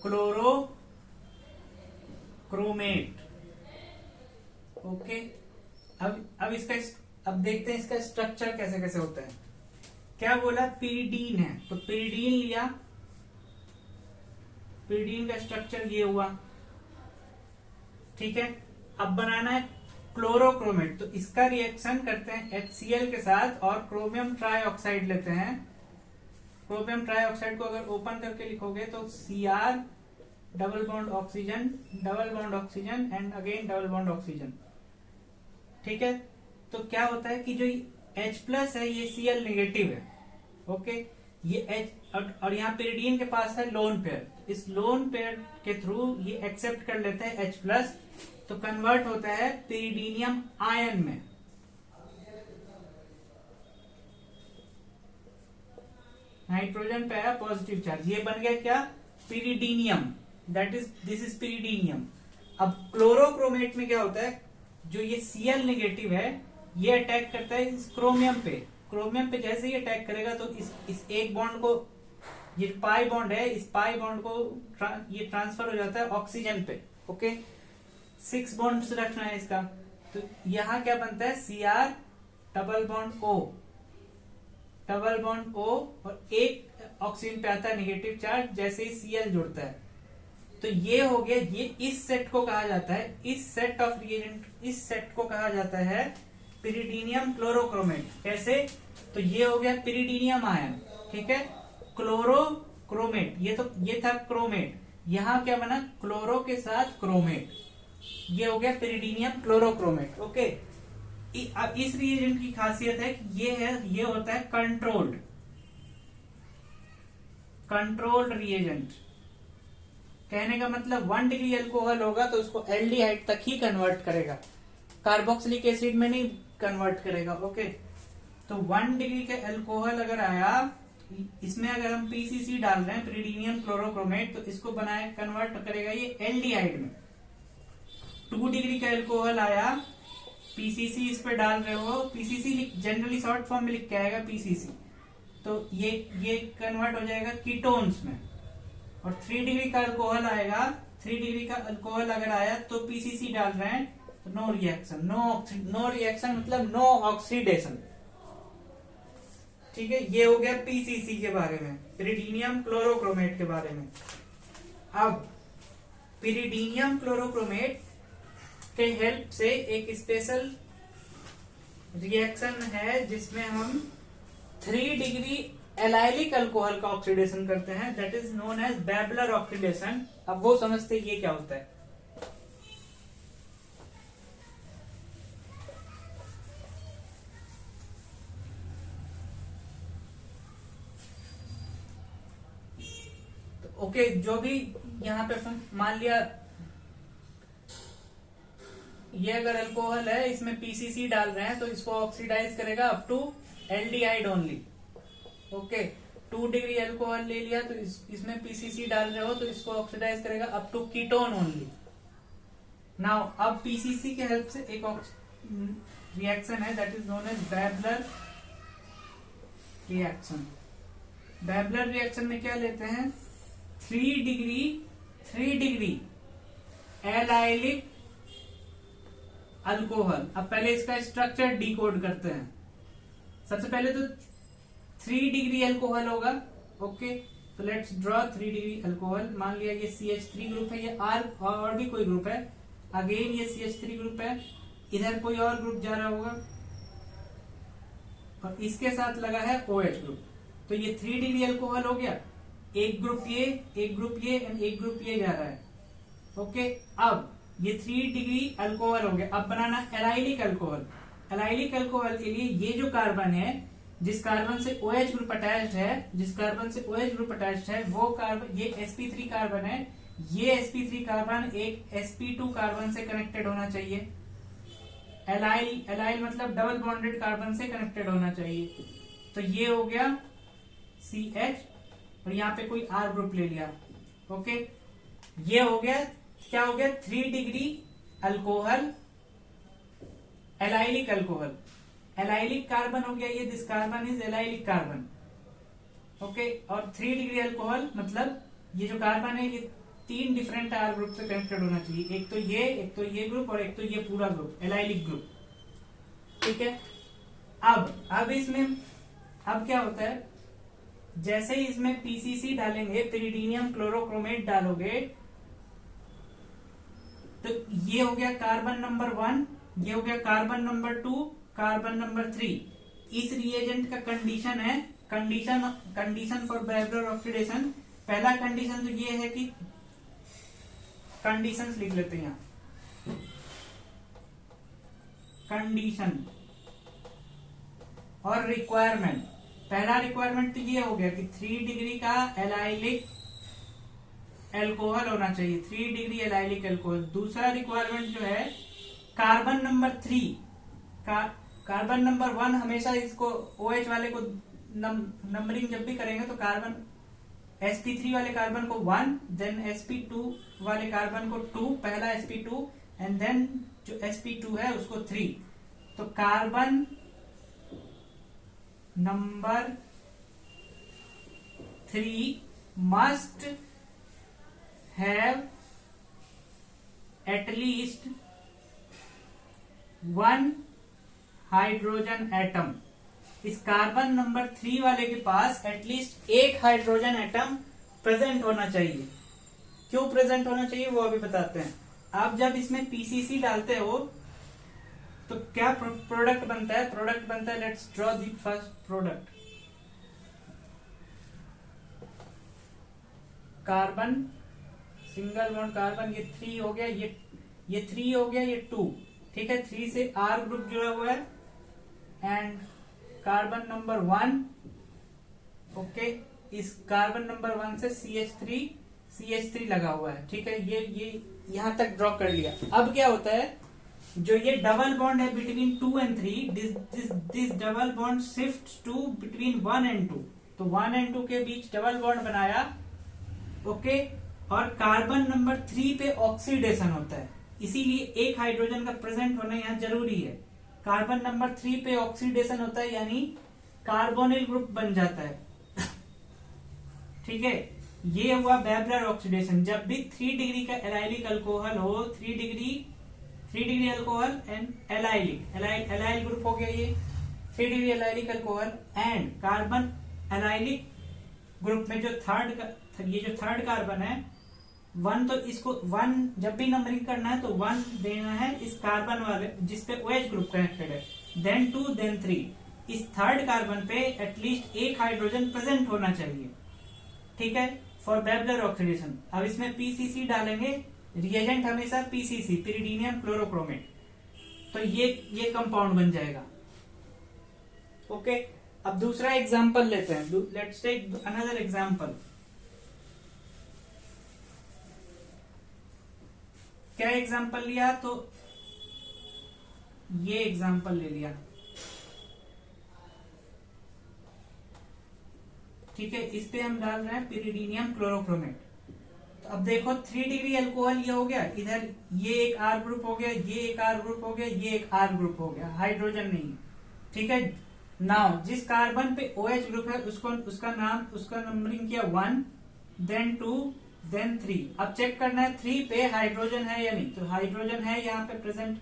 chlorochromate. Okay, अब इसका, अब देखते हैं इसका स्ट्रक्चर कैसे कैसे होता है। क्या बोला, पिरिडीन है, तो पिरिडीन लिया, पिरिडीन का स्ट्रक्चर ये हुआ, ठीक है। अब बनाना है क्लोरोक्रोमेट, तो इसका रिएक्शन करते हैं HCl के साथ और क्रोमियम ट्राइऑक्साइड लेते हैं। क्रोमियम ट्राइऑक्साइड को अगर ओपन करके लिखोगे तो Cr double bond oxygen and again double bond oxygen, ठीक है। तो क्या होता है कि जो H+ है ये Cl नेगेटिव है। ओके, ये H और यहाँ पिरिडीन के पास है लोन पेयर, इस लोन पेयर के थ्रू ये एक्सेप्ट कर लेते हैं H+, तो कन्वर्ट होता है पिरिडीनियम आयन में। नाइट्रोजन पे है पॉजिटिव चार्ज, ये बन गया क्या, पिरिडीनियम, दिस इज पिरिडीनियम। अब क्लोरोक्रोमेट में क्या होता है, जो ये Cl नेगेटिव है ये अटैक करता है इस क्रोमियम पे। क्रोमियम पे जैसे ही अटैक करेगा तो इस एक बॉन्ड को, ये पाई बॉन्ड है, इस पाई बॉन्ड को ये ट्रांसफर हो जाता है ऑक्सीजन पे। ओके, 6 बॉन्ड रखना है इसका, तो यहां क्या बनता है, Cr डबल बॉन्ड O और एक ऑक्सीजन पे आता है नेगेटिव चार्ज जैसे ही Cl जुड़ता है। तो ये हो गया, ये इस सेट को कहा जाता है, इस सेट ऑफ रिएजेंट, इस सेट को कहा जाता है पिरिडीनियम क्लोरोक्रोमेट। कैसे, तो ये हो गया पिरिडीनियम आयन, ठीक है, क्लोरोक्रोमेट, ये था क्रोमेट, यहां क्या बना, क्लोरो के साथ क्रोमेट, ये हो गया पिरिडीनियम क्लोरोक्रोमेट। ओके, अब इस रिएजेंट की खासियत है कि ये होता है कंट्रोल्ड रिएजेंट। कहने का मतलब 1 डिग्री अल्कोहल होगा तो उसको एल्डिहाइड तक ही कन्वर्ट करेगा, कार्बोक्सिलिक एसिड में नहीं कन्वर्ट करेगा। ओके, तो 1 डिग्री का अल्कोहल अगर आया, इसमें अगर हम पीसीसी डाल रहे हैं, पिरिडीनियम क्लोरोक्रोमेट, तो इसको कन्वर्ट करेगा ये एल्डिहाइड में। 2 डिग्री का अल्कोहल आया, पीसीसी इस पे डाल रहे हो, पीसीसी जनरली शॉर्ट फॉर्म में लिख के आएगा पीसीसी, तो ये कन्वर्ट हो जाएगा कीटोन्स में। और 3 डिग्री का अल्कोहल आएगा, 3 डिग्री का अल्कोहल अगर आया तो पीसीसी डाल रहे हैं तो नो रिएक्शन, नो रिएक्शन मतलब नो ऑक्सीडेशन, ठीक है। ये हो गया पीसीसी के बारे में, पिरिडीनियम क्लोरोक्रोमेट के बारे में। अब पिरिडीनियम क्लोरोक्रोमेट के हेल्प से एक स्पेशल रिएक्शन है जिसमें हम 3 डिग्री एलाइलिक अल्कोहल का ऑक्सीडेशन करते हैं, that is known as Babler oxidation. अब वो समझते ये क्या होता है। तो ओके, जो भी यहाँ पे मान लिया ये अगर अल्कोहल है, इसमें पीसीसी डाल रहे हैं तो इसको ऑक्सीडाइज करेगा up to aldehyde only. Okay, 2 degree alcohol ले लिया तो इसमें पीसीसी डाल रहे हो तो इसको ऑक्सीडाइज करेगा up to ketone only. Now अब पीसीसी के हेल्प से एक रिएक्शन है that is known as Babler reaction. Babler reaction में क्या लेते हैं, 3 डिग्री एलाइलिक अल्कोहल। अब पहले इसका स्ट्रक्चर डिकोड करते हैं। सबसे पहले तो 3 डिग्री अल्कोहल होगा। ओके, तो लेट्स ड्रॉ 3 डिग्री अल्कोहल। मान लिया ये CH3 ग्रुप है, ये R और भी कोई ग्रुप है, अगेन ये CH3 ग्रुप है, इधर कोई और ग्रुप जा रहा होगा और इसके साथ लगा है OH ग्रुप। तो ये 3 डिग्री अल्कोहल हो गया, एक ग्रुप ये, एक ग्रुप ये एंड एक ग्रुप ये जा रहा है। ओके, अब ये 3 डिग्री अल्कोहल हो गया। अब बनाना एलाइलिक अल्कोहल। एलाइलिक अल्कोहल के लिए ये जो कार्बन है, जिस कार्बन से OH ग्रुप अटैच्ड है, वो कार्बन, ये sp3 कार्बन है, ये sp3 कार्बन एक sp2 कार्बन से कनेक्टेड होना चाहिए। एलाइल मतलब डबल बॉन्डेड कार्बन से कनेक्टेड होना चाहिए। तो ये हो गया CH, और यहाँ पे कोई R ग्रुप ले लिया। ओके, ये हो गया, क्या हो गया, 3 degree alcohol, allylic alcohol, allylic carbon हो गया ये, this carbon is allylic carbon. Okay, और 3 डिग्री अल्कोहल मतलब ये जो कार्बन है ये 3 डिफरेंट R ग्रुप से कनेक्टेड होना चाहिए, एक तो ये ग्रुप और एक तो ये पूरा ग्रुप, एलाइलिक ग्रुप। ठीक है, अब इसमें अब क्या होता है, जैसे ही इसमें पीसीसी डालेंगे, पिरिडीनियम क्लोरोक्रोमेट डालोगे, तो ये हो गया कार्बन नंबर 1, ये हो गया कार्बन नंबर 2, कार्बन नंबर 3। इस रिएजेंट का कंडीशन है, कंडीशन फॉर वेबलर ऑक्सीडेशन, पहला कंडीशन तो ये है कि कंडीशंस लिख लेते हैं यहां, कंडीशन और रिक्वायरमेंट। पहला रिक्वायरमेंट तो ये हो गया कि 3 डिग्री का एलाइलिक एल्कोहल होना चाहिए, 3 डिग्री एलाइलिक एल्कोहल। दूसरा रिक्वायरमेंट जो है कार्बन नंबर 3 का, कार्बन नंबर 1 हमेशा इसको OH वाले को नंबरिंग जब भी करेंगे तो कार्बन sp3 वाले कार्बन को 1, देन sp2 वाले कार्बन को 2, पहला sp2 एंड देन जो sp2 है उसको 3। तो carbon number 3 must have at least 1 hydrogen atom. इस कार्बन नंबर 3 वाले के पास एटलीस्ट 1 हाइड्रोजन एटम प्रेजेंट होना चाहिए। क्यों प्रेजेंट होना चाहिए वो अभी बताते हैं। आप जब इसमें पीसीसी डालते हो तो क्या प्रोडक्ट बनता है, प्रोडक्ट बनता है, let's draw the first product. Carbon single bond carbon, ये 3 हो गया, ये 3 हो गया, ये 2। ठीक है, 3 से R ग्रुप जुड़ा हुआ है एंड कार्बन नंबर 1, ओके, इस कार्बन नंबर 1 से CH3 लगा हुआ है। ठीक है, ये यहां तक ड्रॉ कर लिया। अब क्या होता है, जो ये डबल बॉन्ड है between 2 and 3, this double bond shift to between 1 and 2। तो 1 and 2 के बीच डबल बॉन्ड बनाया, ओके, और कार्बन नंबर 3 पे ऑक्सीडेशन होता है, इसीलिए 1 हाइड्रोजन का प्रेजेंट होना यहाँ जरूरी है। कार्बन नंबर 3 पे ऑक्सीडेशन होता है यानी कार्बोनिल ग्रुप बन जाता है। ठीक है, ये हुआ वेबलर ऑक्सीडेशन। जब भी 3 डिग्री का एलाइलिक अल्कोहल हो, 3 degree alcohol and allyl group हो गया ये 3 degree allylic alcohol and carbon allylic group में जो थर्ड कार्बन है 1, तो इसको 1 जब भी नंबरिंग करना है तो 1 देना है इस कार्बन वाले जिसपे OH ग्रुप कनेक्टेड है, देन 2, देन 3। इस थर्ड कार्बन पे एटलीस्ट 1 हाइड्रोजन प्रेजेंट होना चाहिए। ठीक है, फॉर वेबलर ऑक्सीडेशन। अब इसमें पीसीसी डालेंगे, रिएजेंट हमेशा पीसीसी, पिरिडीनियम क्लोरोक्रोमेट, तो ये कंपाउंड बन जाएगा। ओके, अब दूसरा एग्जांपल लेते हैं, लेट्स टेक अनदर एग्जांपल। क्या एग्जांपल लिया, तो ये एग्जांपल ले लिया। ठीक है, इस पे हम डाल रहे हैं पिरिडीनियम क्लोरोक्रोमेट। तो अब देखो 3 डिग्री अल्कोहल ये हो गया, इधर ये एक R ग्रुप हो गया, ये एक R ग्रुप हो गया, ये एक R ग्रुप हो गया, हाइड्रोजन नहीं। ठीक है, नाउ जिस कार्बन पे OH ग्रुप है उसका नंबरिंग किया 1, देन 2, देन 3। अब चेक करना है 3 पे हाइड्रोजन है या नहीं, तो हाइड्रोजन है यहाँ पे प्रेजेंट।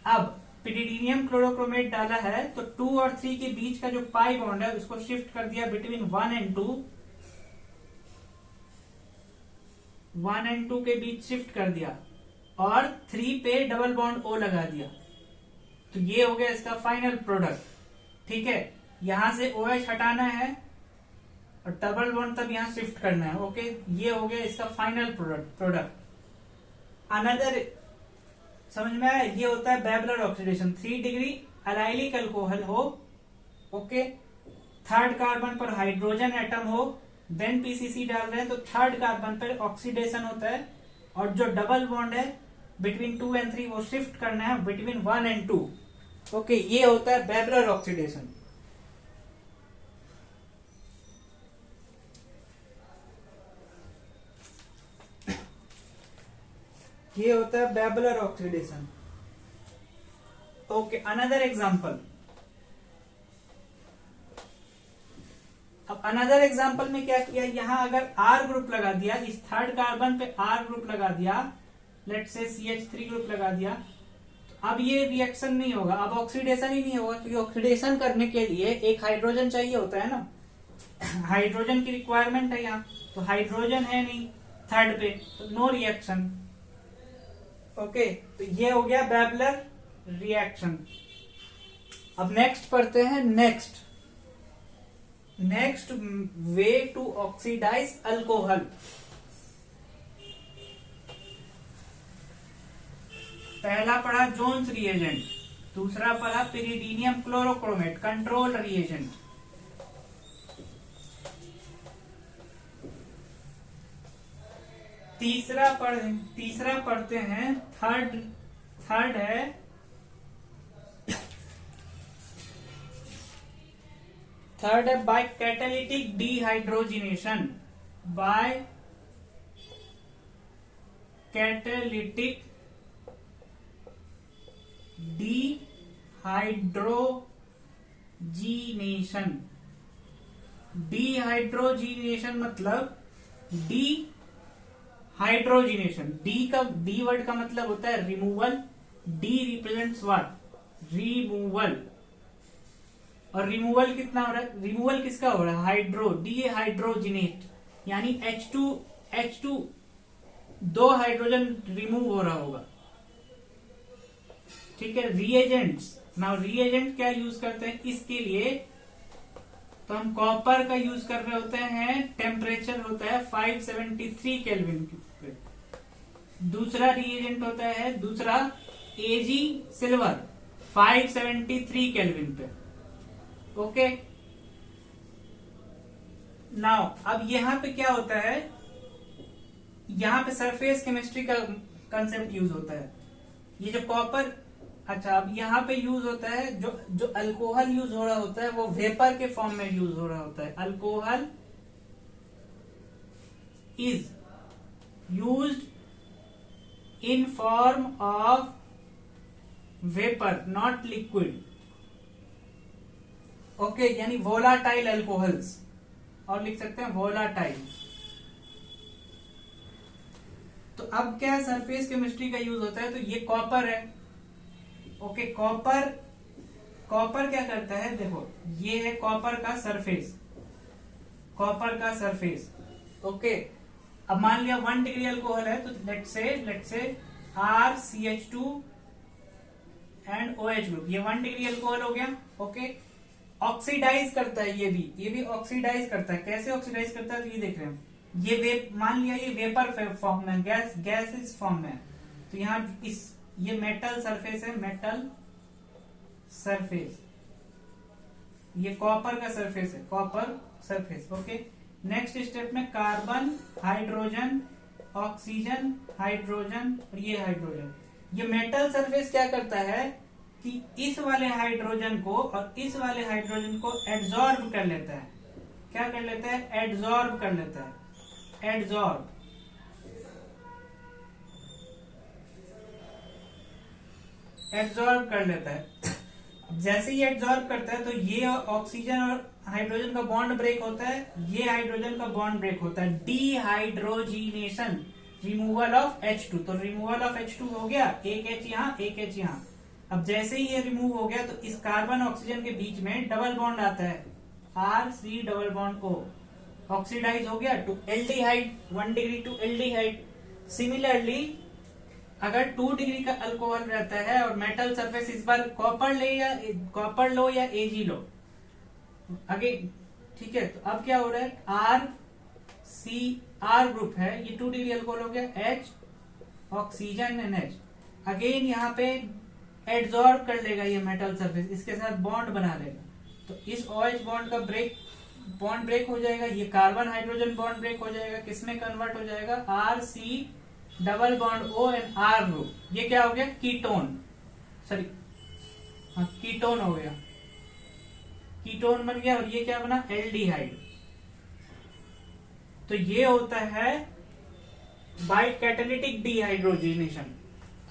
अब पिरिडीनियम क्लोरोक्रोमेट डाला है तो 2 और 3 के बीच का जो पाई बॉन्ड है उसको शिफ्ट कर दिया बिटवीन 1 and 2, 1 and 2 के बीच शिफ्ट कर दिया और 3 पे डबल बॉन्ड O लगा दिया। तो ये हो गया इसका फाइनल प्रोडक्ट। ठीक है, यहां से OH हटाना है और डबल बॉन्ड तब यहां शिफ्ट करना है। ओके, ये हो गया इसका फाइनल प्रोडक्ट। अनदर समझ में आया, ये होता है वेबलर ऑक्सीडेशन। 3 डिग्री एलाइलिक अल्कोहल हो, ओके, थर्ड कार्बन पर हाइड्रोजन एटम हो, देन पीसीसी डाल रहे हैं तो थर्ड कार्बन पर ऑक्सीडेशन होता है और जो डबल बॉन्ड है बिटवीन 2 and 3 वो शिफ्ट करना है बिटवीन 1 and 2। ओके, ये होता है वेबलर ऑक्सीडेशन। ये होता है babbler oxidation. Okay, another example. अब अनदर एग्जांपल में क्या किया, यहां अगर R ग्रुप लगा दिया, इस थर्ड कार्बन पे R ग्रुप लगा दिया, लेट्स से CH3 ग्रुप लगा दिया, तो अब ये रिएक्शन नहीं होगा, अब ऑक्सीडेशन ही नहीं होगा, क्योंकि ऑक्सीडेशन करने के लिए एक हाइड्रोजन चाहिए होता है ना, हाइड्रोजन की रिक्वायरमेंट है यहाँ, तो हाइड्रोजन है नहीं थर्ड पे, तो नो रिएक्शन। ओके, तो ये हो गया बेबलर रिएक्शन। अब नेक्स्ट पढ़ते हैं, next way to oxidise alcohol. पहला पढ़ा जोन्स रिएजेंट, दूसरा पढ़ा पिरिडीनियम क्लोरोक्रोमेट कंट्रोल रिएजेंट। तीसरा पढ़ते हैं, थर्ड है by catalytic dehydrogenation, by catalytic dehydrogenation. Dehydrogenation मतलब हाइड्रोजिनेशन, डी वर्ड का मतलब होता है removal, de represents what, removal, और रिमूवल कितना हो रहा है, रिमूवल किसका हो रहा है, हाइड्रो, डिहाइड्रोजिनेट, यानी H2 दो हाइड्रोजन रिमूव हो रहा होगा। ठीक है, रिएजेंट्स, नाउ रिएजेंट क्या यूज करते हैं इसके लिए, तो हम कॉपर का यूज कर रहे होते हैं, टेम्परेचर होता है 573 केल्विन पे। दूसरा रिएजेंट होता है, दूसरा Ag सिल्वर 573 केल्विन पे। ओके, नाउ अब यहां पे क्या होता है, यहां पे सरफेस केमिस्ट्री का कंसेप्ट यूज होता है। ये जो कॉपर, अच्छा, अब यहाँ पे यूज होता है, जो अल्कोहल यूज हो रहा होता है वो वेपर के फॉर्म में यूज हो रहा होता है। Alcohol is used in form of vapour, not liquid. Okay, यानी वोलाटाइल अल्कोहल्स, और लिख सकते हैं वोलाटाइल। तो अब क्या सरफेस केमिस्ट्री का यूज होता है, तो ये कॉपर है। ओके, कॉपर क्या करता है, देखो ये है कॉपर का सरफेस। ओके, अब मान लिया 1 डिग्री अल्कोहल है, तो let's say RCH2 and OH group, ये 1 डिग्री अल्कोहल हो गया। ओके, ऑक्सीडाइज करता है, ये भी ऑक्सीडाइज करता है। कैसे ऑक्सीडाइज करता है, तो ये देख रहे हैं, ये मान लिया ये वेपर फॉर्म में, गैस इस फॉर्म में, तो यहाँ ये मेटल सरफेस है, मेटल सरफेस, ये कॉपर का सरफेस है, copper surface. Okay, next step में कार्बन, हाइड्रोजन, ऑक्सीजन, हाइड्रोजन, और ये हाइड्रोजन। ये मेटल सरफेस क्या करता है कि इस वाले हाइड्रोजन को और इस वाले हाइड्रोजन को एड्सॉर्ब कर लेता है। क्या कर लेता है, एड्सॉर्ब कर लेता है, एड्सॉर्ब कर लेता है। जैसे ही एड्सॉर्ब करता है, तो ये ऑक्सीजन और हाइड्रोजन का बॉन्ड ब्रेक होता है, ये हाइड्रोजन का बॉन्ड ब्रेक होता है, डिहाइड्रोजिनेशन, रिमूवल ऑफ H2। तो रिमूवल ऑफ H2 हो गया, एक H यहाँ, एक H यहाँ। अब जैसे ही ये रिमूव हो गया, तो इस कार्बन ऑक्सीजन के बीच में डबल बॉन्ड आता है, RC double bond O, oxidise हो गया to aldehyde, 1 degree to aldehyde. Similarly अगर 2 डिग्री का अल्कोहल रहता है और मेटल सरफेस, इस बार कॉपर लो या Ag लो आगे, ठीक है। तो अब क्या हो रहा है, R ग्रुप है, ये 2 डिग्री अल्कोहल हो गया, H oxygen and H। Again यहाँ पे एड्सॉर्ब कर लेगा ये मेटल सरफेस, इसके साथ बॉन्ड बना लेगा, तो इस OH बॉन्ड का बॉन्ड ब्रेक हो जाएगा, ये कार्बन हाइड्रोजन बॉन्ड ब्रेक हो जाएगा, किसमें कन्वर्ट हो जाएगा, RC double bond O and R group. ये क्या हो गया, कीटोन, सॉरी हाँ कीटोन हो गया, कीटोन बन गया, और ये क्या बना, एल्डिहाइड। तो ये होता है बाय कैटालिटिक डिहाइड्रोजिनेशन।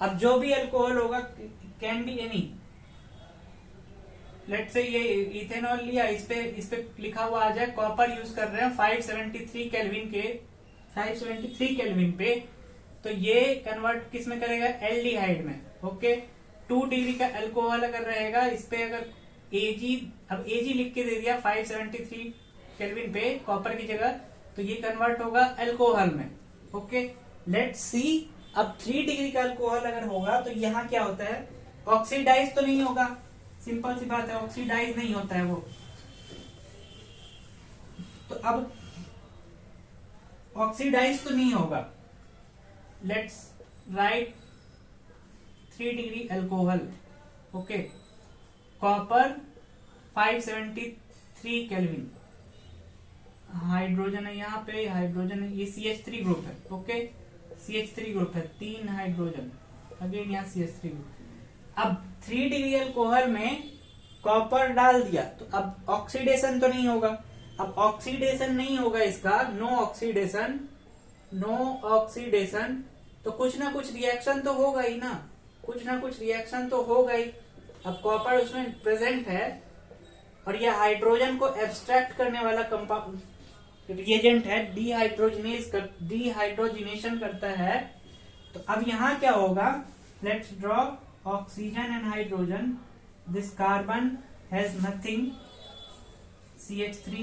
अब जो भी अल्कोहल होगा कैन बी एनी, लेट से ये इथेनॉल लिया, इस पे लिखा हुआ आ जाए कॉपर यूज कर रहे हैं 573 केल्विन पे, तो ये कन्वर्ट किस में करेगा, एल्डिहाइड में। ओके, 2 डिग्री का अल्कोहल अगर रहेगा, इस पे अगर Ag, अब Ag लिख के दे दिया 573 केल्विन पे कॉपर की जगह, तो ये कन्वर्ट होगा अल्कोहल में। ओके, लेट्स सी, अब 3 डिग्री का अल्कोहल अगर होगा तो यहाँ क्या होता है, ऑक्सीडाइज तो नहीं होगा, सिंपल सी बात है, ऑक्सीडाइज नहीं होता है वो। तो अब ऑक्सीडाइज तो नहीं होगा, let's write 3 degree alcohol. Okay, copper 573 kelvin, hydrogen है यहाँ पे, हाइड्रोजन है, ये CH3 ग्रुप है। ओके, CH3 ग्रुप है, 3 हाइड्रोजन, अगेन यहाँ CH3 ग्रुप। अब 3 डिग्री अल्कोहल में कॉपर डाल दिया, तो अब ऑक्सीडेशन तो नहीं होगा। अब ऑक्सीडेशन नहीं होगा इसका, नो ऑक्सीडेशन, तो कुछ ना कुछ रिएक्शन तो होगा ही ना, कुछ ना कुछ रिएक्शन तो होगा ही। अब कॉपर उसमें प्रेजेंट है और यह हाइड्रोजन को एब्स्ट्रैक्ट करने वाला कंपाउंड रिएजेंट है, डिहाइड्रोजिनेशन करता है। तो अब यहाँ क्या होगा, let's draw oxygen and hydrogen, this carbon has nothing, CH3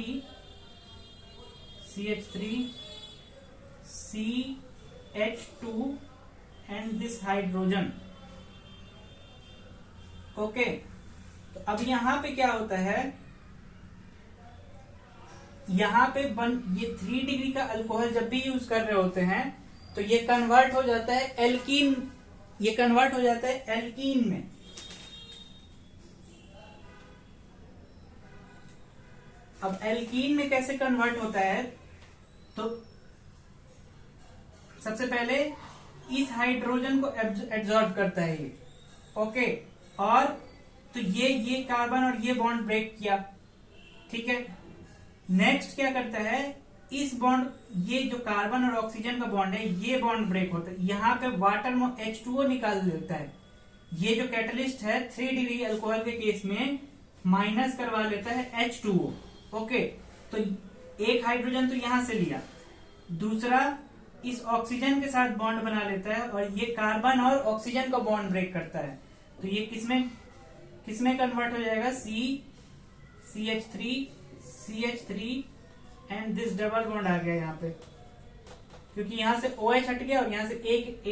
CH2 and this hydrogen. Okay, तो अब यहां पे क्या होता है, यहां पे ये 3 डिग्री का अल्कोहल जब भी यूज कर रहे होते हैं तो ये कन्वर्ट हो जाता है एल्कीन, ये कन्वर्ट हो जाता है एल्कीन में। अब एल्कीन में कैसे कन्वर्ट होता है, तो सबसे पहले इस हाइड्रोजन को एब्जॉर्ब करता है ये। ओके, और तो ये कार्बन और ये बॉन्ड ब्रेक किया, ठीक है। नेक्स्ट क्या करता है, इस बॉन्ड, ये जो कार्बन और ऑक्सीजन का बॉन्ड है, ये बॉन्ड ब्रेक होता है, यहाँ पे वाटर में H2O निकाल देता है। ये जो कैटलिस्ट है 3 डिग्री अल्कोहल के केस में माइनस करवा लेता है H2O। ओके, तो एक हाइड्रोजन तो यहां से लिया, दूसरा इस ऑक्सीजन के साथ बॉन्ड बना लेता है और ये कार्बन और ऑक्सीजन का बॉन्ड ब्रेक करता है। तो ये किसमें कन्वर्ट हो जाएगा, CH3 and this double bond आ गया यहाँ पे, क्योंकि यहां से OH हट गया और यहां से एक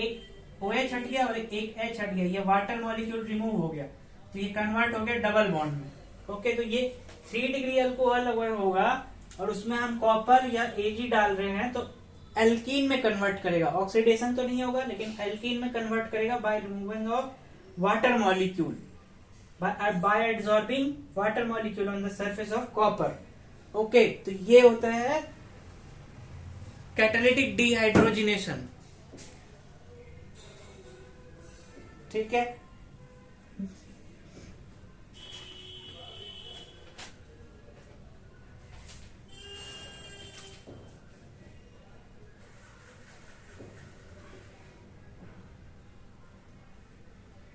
OH हट गया और एक H हट गया, ये वाटर मॉलिक्यूल रिमूव हो गया, तो ये कन्वर्ट हो गया डबल बॉन्ड में। ओके, तो ये 3 डिग्री अल्कोहल अगर होगा और उसमें हम कॉपर या Ag डाल रहे हैं तो एल्कीन में कन्वर्ट करेगा, ऑक्सीडेशन तो नहीं होगा लेकिन एल्कीन में कन्वर्ट करेगा by removing of water molecule, by absorbing water molecule on the surface of copper। Okay, तो ये होता है कैटालिटिक डिहाइड्रोजिनेशन, ठीक है।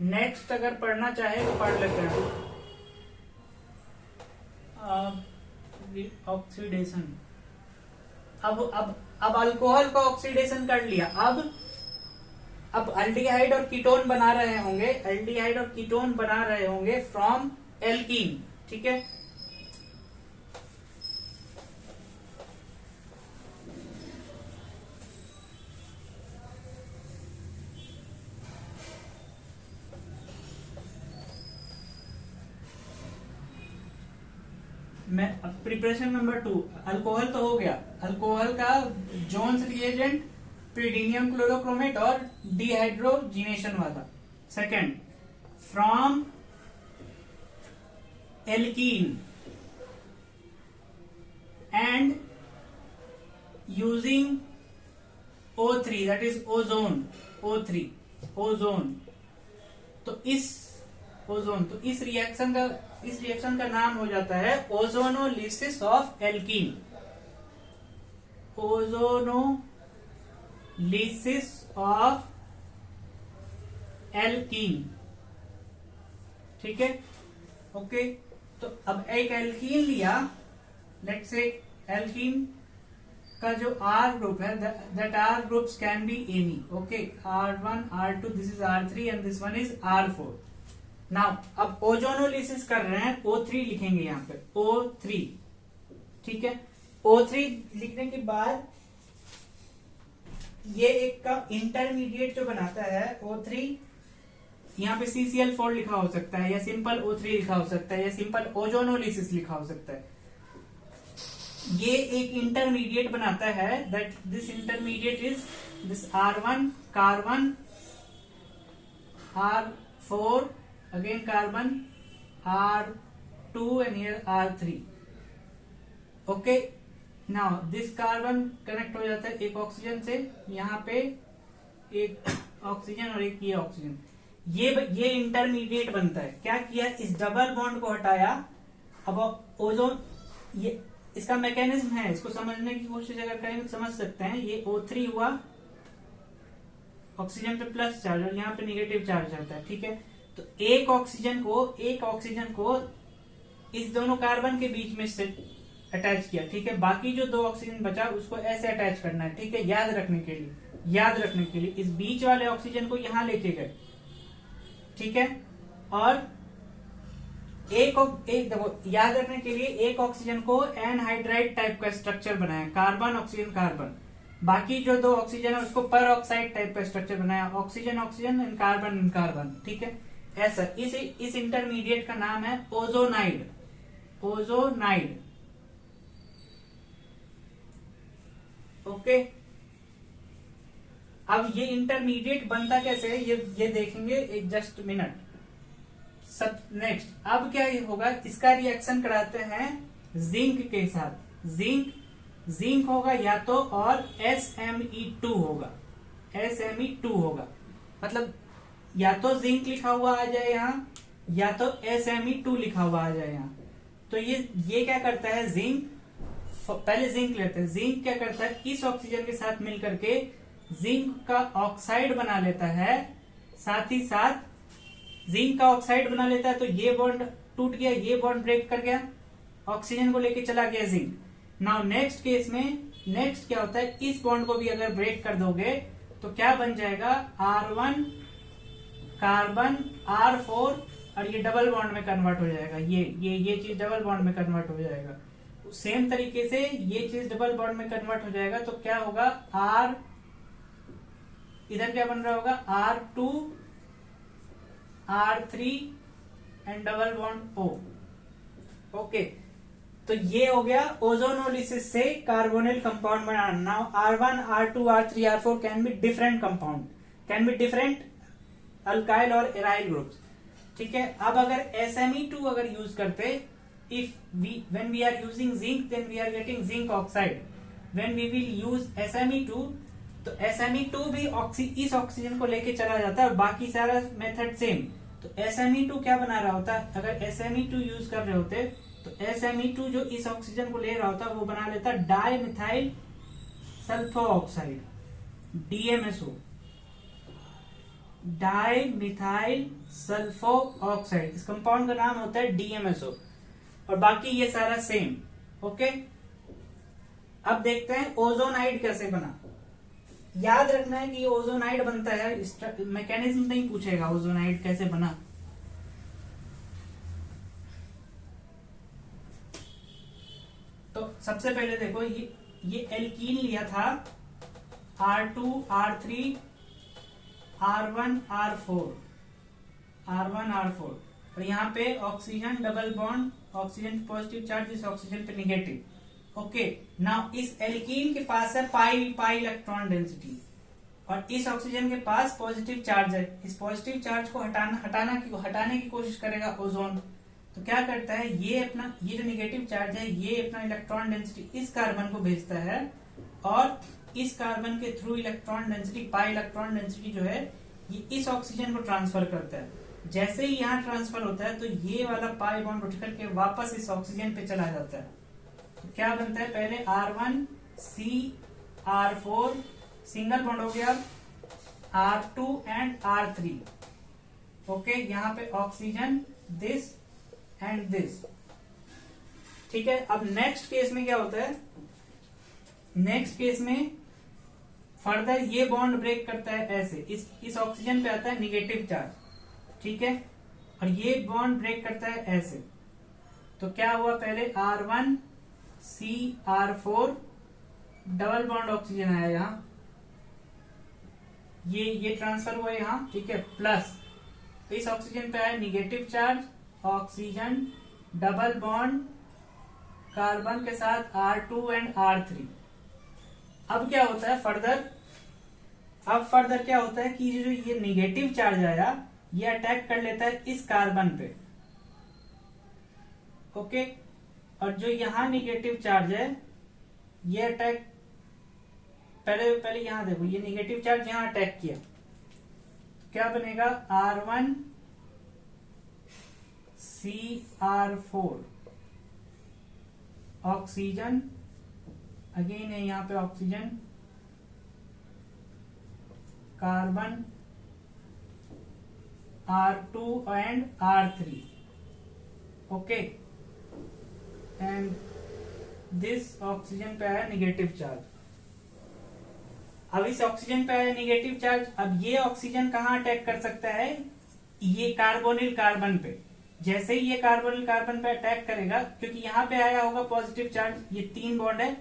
नेक्स्ट अगर पढ़ना चाहे तो पढ़ लेते हैं। ऑक्सीडेशन, अब अल्कोहल का ऑक्सीडेशन कर लिया, अब अल्डिहाइड और कीटोन बना रहे होंगे, फ्रॉम एल्कीन, ठीक है। प्रिपरेशन नंबर 2, अल्कोहल तो हो गया, अल्कोहल का जोन्स रिएजेंट, प्रीडीनियम क्लोरोक्रोमेट और डिहाइड्रोजिनेशन वाला। Second, from alkene and using O3 that is ozone, ozone. तो इस रिएक्शन का नाम हो जाता है ozonolysis of alkene, ozonolysis lysis of alkene, ठीक है, ओके। तो अब एक एल्कीन लिया, लेट्स से एल्कीन का जो R ग्रुप है, that R groups can be any, okay, R1, R2, this is R3 and this one is R4। Now अब ओजोनोलिसिस कर रहे हैं, O3 लिखेंगे यहाँ पे, O3, ठीक है। O3 लिखने के बाद ये एक का इंटरमीडिएट जो बनाता है O3, यहाँ पे CCl4 लिखा हो सकता है, या सिंपल O3 लिखा हो सकता है, या सिंपल ओजोनोलिसिस लिखा हो सकता है। ये एक इंटरमीडिएट बनाता है, that this intermediate is this R1 carbon, R4 again carbon, R2 and here R3, okay. Now this carbon connect हो जाता है एक ऑक्सीजन से, यहाँ पे एक ऑक्सीजन और एक ये ऑक्सीजन, ये इंटरमीडिएट बनता है। क्या किया, इस डबल बॉन्ड को हटाया। अब ओजोन, ये इसका मैकेनिज्म है, इसको समझने की कोशिश अगर करेंगे तो समझ सकते हैं। ये O3 हुआ, ऑक्सीजन पे प्लस चार्ज और यहाँ पे निगेटिव चार्ज आता है, ठीक है। तो एक ऑक्सीजन को इस दोनों कार्बन के बीच में से अटैच किया, ठीक है। बाकी जो 2 ऑक्सीजन बचा उसको ऐसे अटैच करना है, ठीक है, याद रखने के लिए इस बीच वाले ऑक्सीजन को यहां लेके गए, ठीक है। और एक देखो, याद रखने के लिए एक ऑक्सीजन को एनहाइड्राइड टाइप का स्ट्रक्चर बनाया, कार्बन ऑक्सीजन कार्बन। बाकी जो 2 ऑक्सीजन है उसको पर ऑक्साइड टाइप का स्ट्रक्चर बनाया, ऑक्सीजन ऑक्सीजन एंड कार्बन, ठीक है। ऐसा इस इंटरमीडिएट का नाम है ओजोनाइड, ओके। अब ये इंटरमीडिएट बनता कैसे है, ये देखेंगे एक जस्ट मिनट। सब नेक्स्ट, अब क्या होगा, इसका रिएक्शन कराते हैं जिंक के साथ। जिंक होगा या तो, और SME2 होगा, मतलब या तो जिंक लिखा हुआ आ जाए यहाँ, या तो SME2 लिखा हुआ आ जाए यहाँ। तो ये क्या करता है, जिंक, पहले जिंक लेते हैं। जिंक क्या करता है, इस ऑक्सीजन के साथ मिलकर के जिंक का ऑक्साइड बना लेता है, साथ ही साथ जिंक का ऑक्साइड बना लेता है। तो ये बॉन्ड टूट गया, ये बॉन्ड ब्रेक कर गया, ऑक्सीजन को लेके चला गया जिंक। नाउ नेक्स्ट केस में नेक्स्ट क्या होता है, इस बॉन्ड को भी अगर ब्रेक कर दोगे तो क्या बन जाएगा, R1 कार्बन, R4, और ये डबल बॉन्ड में कन्वर्ट हो जाएगा। ये चीज डबल बॉन्ड में कन्वर्ट हो जाएगा। सेम तरीके से ये चीज डबल बॉन्ड में कन्वर्ट हो जाएगा। तो क्या होगा, इधर क्या बन रहा होगा, R2 R3 and double bond O, okay. तो ये हो गया ओजोनोलिसिस से carbonyl compound banana. Now R1 R2 R3 R4 can be different compound, can be different alkyl और एराइल ग्रुप्स, ठीक है। अब अगर SME2 अगर यूज करते, when we are using zinc then we are getting zinc oxide, when we will use SME2 तो SME2 भी इस ऑक्सीजन को लेके चला जाता है, बाकी सारा मेथड सेम। तो SME2 क्या बना रहा होता, अगर SME2 यूज कर रहे होते तो SME2 जो इस ऑक्सीजन को ले रहा होता वो बना लेता di methyl sulpho oxide, DMSO, di methyl sulpho oxide. इस कंपाउंड का नाम होता है DMSO, और बाकी ये सारा सेम, ओके। अब देखते हैं ओजोनाइड कैसे बना। याद रखना है कि ये ओजोनाइड बनता है, मैकेनिज्म नहीं पूछेगा ओजोनाइड कैसे बना। तो सबसे पहले देखो, ये एल्कीन लिया था, R2 R3 R1 R4, और यहाँ पे oxygen double bond, oxygen positive charge, इस ऑक्सीजन पे निगेटिव, ओके। नाउ इस एल्कीन के पास है पाई इलेक्ट्रॉन डेंसिटी, और इस ऑक्सीजन के पास पॉजिटिव चार्ज है। इस पॉजिटिव चार्ज को हटाने की कोशिश करेगा ओजोन। तो क्या करता है, ये जो निगेटिव चार्ज है, ये अपना इलेक्ट्रॉन डेंसिटी इस कार्बन को भेजता है, और इस कार्बन के through electron density, pi electron density जो है, ये इस ऑक्सीजन को ट्रांसफर करता है। जैसे ही यहाँ ट्रांसफर होता है तो ये वाला पाई बॉन्ड उठ करके वापस इस ऑक्सीजन पे चला जाता है। तो क्या बनता है, पहले R1 C R4 single bond हो गया R2 एंड R3। ओके, यहाँ पे ऑक्सीजन दिस एंड दिस। ठीक है, अब नेक्स्ट केस में क्या होता है, नेक्स्ट केस में फर्दर ये बॉन्ड ब्रेक करता है ऐसे, इस ऑक्सीजन पे आता है निगेटिव चार्ज। ठीक है, और ये बॉन्ड ब्रेक करता है ऐसे। तो क्या हुआ, पहले R1 CR4 double bond oxygen आया यहाँ, ये ट्रांसफर हुआ यहाँ। ठीक है, प्लस इस ऑक्सीजन पे आया negative charge, oxygen double bond carbon के साथ R2 एंड R3। अब क्या होता है फर्दर, अब फर्दर क्या होता है कि जो ये निगेटिव चार्ज आया ये अटैक कर लेता है इस कार्बन पे। ओके, और जो यहां निगेटिव चार्ज है ये अटैक, पहले यहां देखो, ये निगेटिव चार्ज यहां अटैक किया, क्या बनेगा R1 CR4 ऑक्सीजन, अगेन है यहाँ पे oxygen, carbon R2 and R3। Okay, and this oxygen पे आया निगेटिव चार्ज। अब इस ऑक्सीजन पे आया निगेटिव चार्ज, अब ये ऑक्सीजन कहाँ अटैक कर सकता है, ये कार्बोनिल कार्बन पे। जैसे ही ये कार्बोनिल कार्बन पे अटैक करेगा, क्योंकि यहाँ पे आया होगा पॉजिटिव चार्ज, ये 3 बॉन्ड है,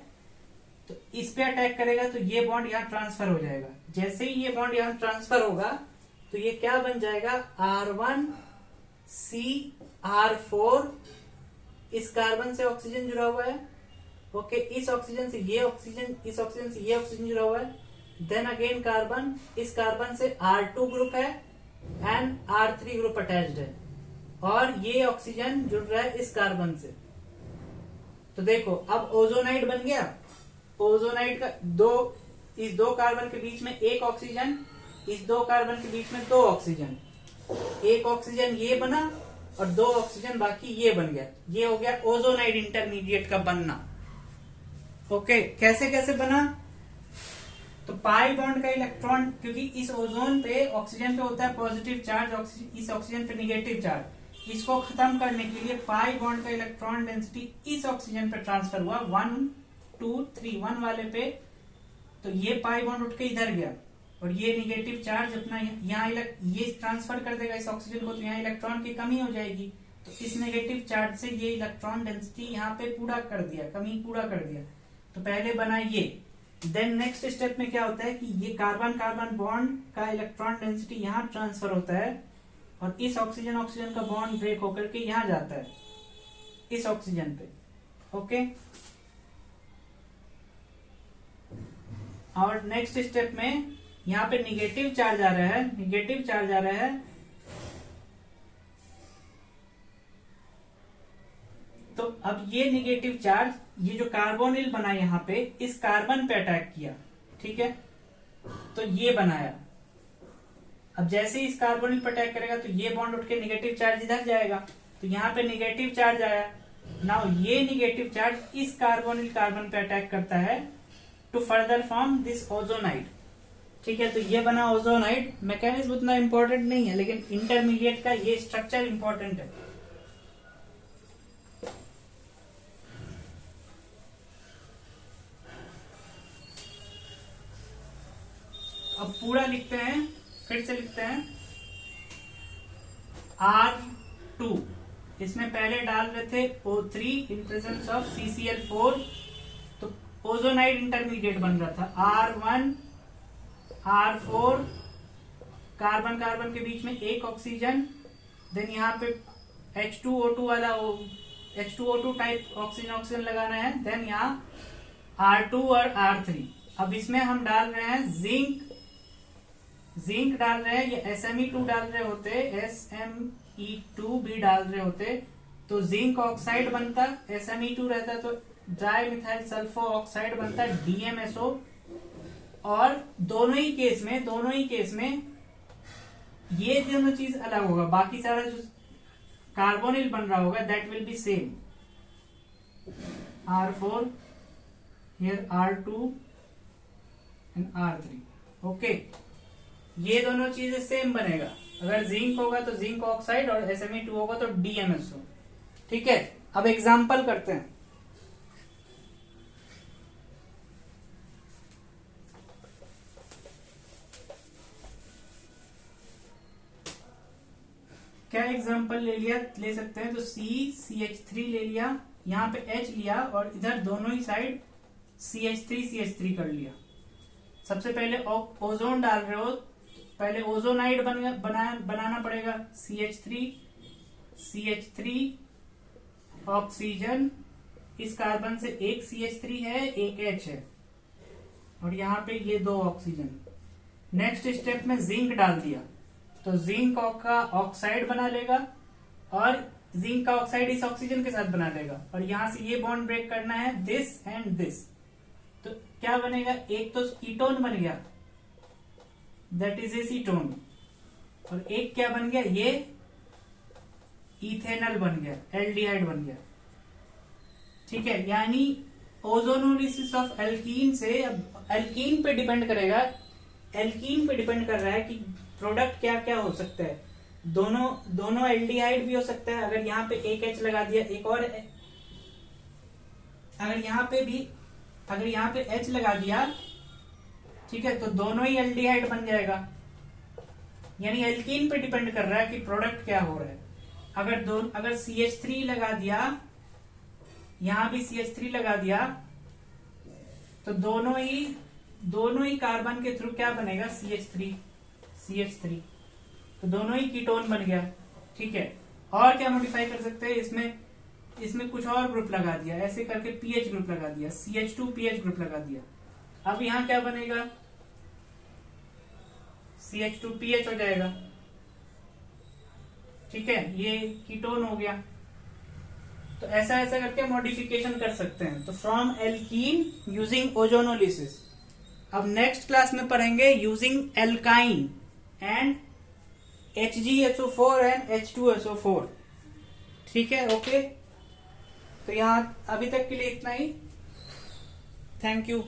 तो इस पे अटैक करेगा तो ये बॉन्ड यहाँ ट्रांसफर हो जाएगा। जैसे ही ये बॉन्ड यहाँ ट्रांसफर होगा तो ये क्या बन जाएगा, R1 CR4, इस कार्बन से ऑक्सीजन जुड़ा हुआ है। ओके, इस ऑक्सीजन से ये ऑक्सीजन, इस ऑक्सीजन से ये ऑक्सीजन जुड़ा हुआ है। देन अगेन कार्बन, इस कार्बन से R2 ग्रुप है एंड R3 ग्रुप अटैच्ड है, और ये ऑक्सीजन जुड़ रहा है इस कार्बन से। तो देखो अब ओजोनाइड बन गया। ओजोनाइड का इस दो कार्बन के बीच में एक ऑक्सीजन, इस दो कार्बन के बीच में 2 ऑक्सीजन, एक ऑक्सीजन ये बना और 2 ऑक्सीजन बाकी ये बन गया। ये हो गया ओजोनाइड इंटरमीडिएट का बनना। ओके, कैसे कैसे बना, तो पाई बॉन्ड का इलेक्ट्रॉन, क्योंकि इस ओजोन पे ऑक्सीजन पे होता है पॉजिटिव चार्ज, इस ऑक्सीजन पे निगेटिव चार्ज, इसको खत्म करने के लिए पाई बॉन्ड का इलेक्ट्रॉन डेंसिटी इस ऑक्सीजन पे ट्रांसफर हुआ 1 2 3 1 वाले पे। तो ये पाई बॉन्ड उठ के इधर गया और ये निगेटिव चार्ज अपना यहाँ ये ट्रांसफर कर देगा इस ऑक्सीजन को, तो यहाँ इलेक्ट्रॉन की कमी हो जाएगी। तो इस नेगेटिव चार्ज से ये इलेक्ट्रॉन डेंसिटी यहाँ पे पूरा कर दिया, कमी पूरा कर दिया। तो पहले बना ये, देन नेक्स्ट स्टेप में क्या होता है कि ये कार्बन कार्बन बॉन्ड का इलेक्ट्रॉन डेंसिटी यहाँ ट्रांसफर होता है और इस ऑक्सीजन ऑक्सीजन का बॉन्ड ब्रेक होकर के यहाँ जाता है इस ऑक्सीजन पे। ओके, और नेक्स्ट स्टेप में यहाँ पे निगेटिव चार्ज आ रहा है, निगेटिव चार्ज आ रहा है, तो अब ये निगेटिव चार्ज, ये जो कार्बोनिल बना यहाँ पे, इस कार्बन पे अटैक किया। ठीक है, तो ये बनाया। अब जैसे ही इस कार्बोनिल पे अटैक करेगा तो ये बॉन्ड उठ के निगेटिव चार्ज इधर जाएगा, तो यहाँ पे निगेटिव चार्ज आया। नाउ ये निगेटिव चार्ज इस कार्बोनिल कार्बन पे अटैक करता है to further form this ozonide. ठीक है, तो ये बना ओजोनाइड। मैकेनिज्म उतना इंपॉर्टेंट नहीं है, लेकिन इंटरमीडिएट का ये स्ट्रक्चर इंपॉर्टेंट है। अब पूरा लिखते हैं, फिर से लिखते हैं। R2, इसमें पहले डाल रहे थे O3 in presence of CCl4, तो ओजोनाइड इंटरमीडिएट बन रहा था। R1 R4, कार्बन कार्बन के बीच में एक ऑक्सीजन, देन यहाँ पे H2O2 वाला H2O2 टाइप ऑक्सीजन ऑक्सीजन लगाना है, देन यहाँ R2 और R3। अब इसमें हम डाल रहे हैं जिंक डाल रहे हैं, ये SME2 डाल रहे होते, SME2 भी डाल रहे होते तो जिंक ऑक्साइड बनता, SME2 रहता तो डाई मिथाइल सल्फो ऑक्साइड बनता, DMSO। और दोनों ही केस में ये दोनों चीज अलग होगा, बाकी सारा जो कार्बोनिल बन रहा होगा that will be same. R4 here R2 and R3। Okay, ये दोनों चीजें सेम बनेगा। अगर जिंक होगा तो जिंक ऑक्साइड और SME2 होगा तो DMSO। ठीक है, अब एग्जाम्पल करते हैं। क्या एग्जाम्पल ले सकते हैं, तो CH3 ले लिया, यहाँ पे H लिया और इधर दोनों ही साइड CH3 कर लिया। सबसे पहले ओजोन डाल रहे हो, पहले ओजोनाइड बनाना पड़ेगा। CH3 ऑक्सीजन, इस कार्बन से एक CH3 है, एक H है, और यहाँ पे ये 2 ऑक्सीजन। नेक्स्ट स्टेप में जिंक डाल दिया, तो जिंक का ऑक्साइड बना लेगा और जिंक का ऑक्साइड इस ऑक्सीजन के साथ बना लेगा, और यहां से ये बॉन्ड ब्रेक करना है, दिस एंड दिस। तो क्या बनेगा, एक तो कीटोन बन गया, दैट इज एसीटोन, और एक क्या बन गया, ये इथेनॉल बन गया, एल्डिहाइड बन गया। ठीक है, यानी ओजोनोलिसिस ऑफ एल्कीन से, अब एल्कीन पे डिपेंड करेगा, एल्कीन पे डिपेंड कर रहा है कि प्रोडक्ट क्या क्या हो सकता है। दोनों एल्डिहाइड भी हो सकता है, अगर यहाँ पे एक H लगा दिया, एक और अगर यहाँ पे H लगा दिया, ठीक है, तो दोनों ही एल्डिहाइड बन जाएगा। यानी एल्कीन पे डिपेंड कर रहा है कि प्रोडक्ट क्या हो रहा है। अगर CH3 लगा दिया, यहां भी CH3 लगा दिया, तो दोनों ही कार्बन के थ्रू क्या बनेगा, CH3, तो दोनों ही कीटोन बन गया। ठीक है, और क्या मॉडिफाई कर सकते हैं, इसमें कुछ और ग्रुप लगा दिया, ऐसे करके पीएच ग्रुप लगा दिया, CH2 पीएच ग्रुप लगा दिया। अब यहां क्या बनेगा, CH2 पीएच हो जाएगा। ठीक है, ये कीटोन हो गया। तो ऐसा करके मॉडिफिकेशन कर सकते हैं। तो फ्रॉम एल्कीन यूजिंग ओजोनोलिसिस। अब नेक्स्ट क्लास में पढ़ेंगे using alkyne and HgSO4 and H2SO4। ठीक है, ओके, तो यहां अभी तक के लिए इतना ही। Thank you.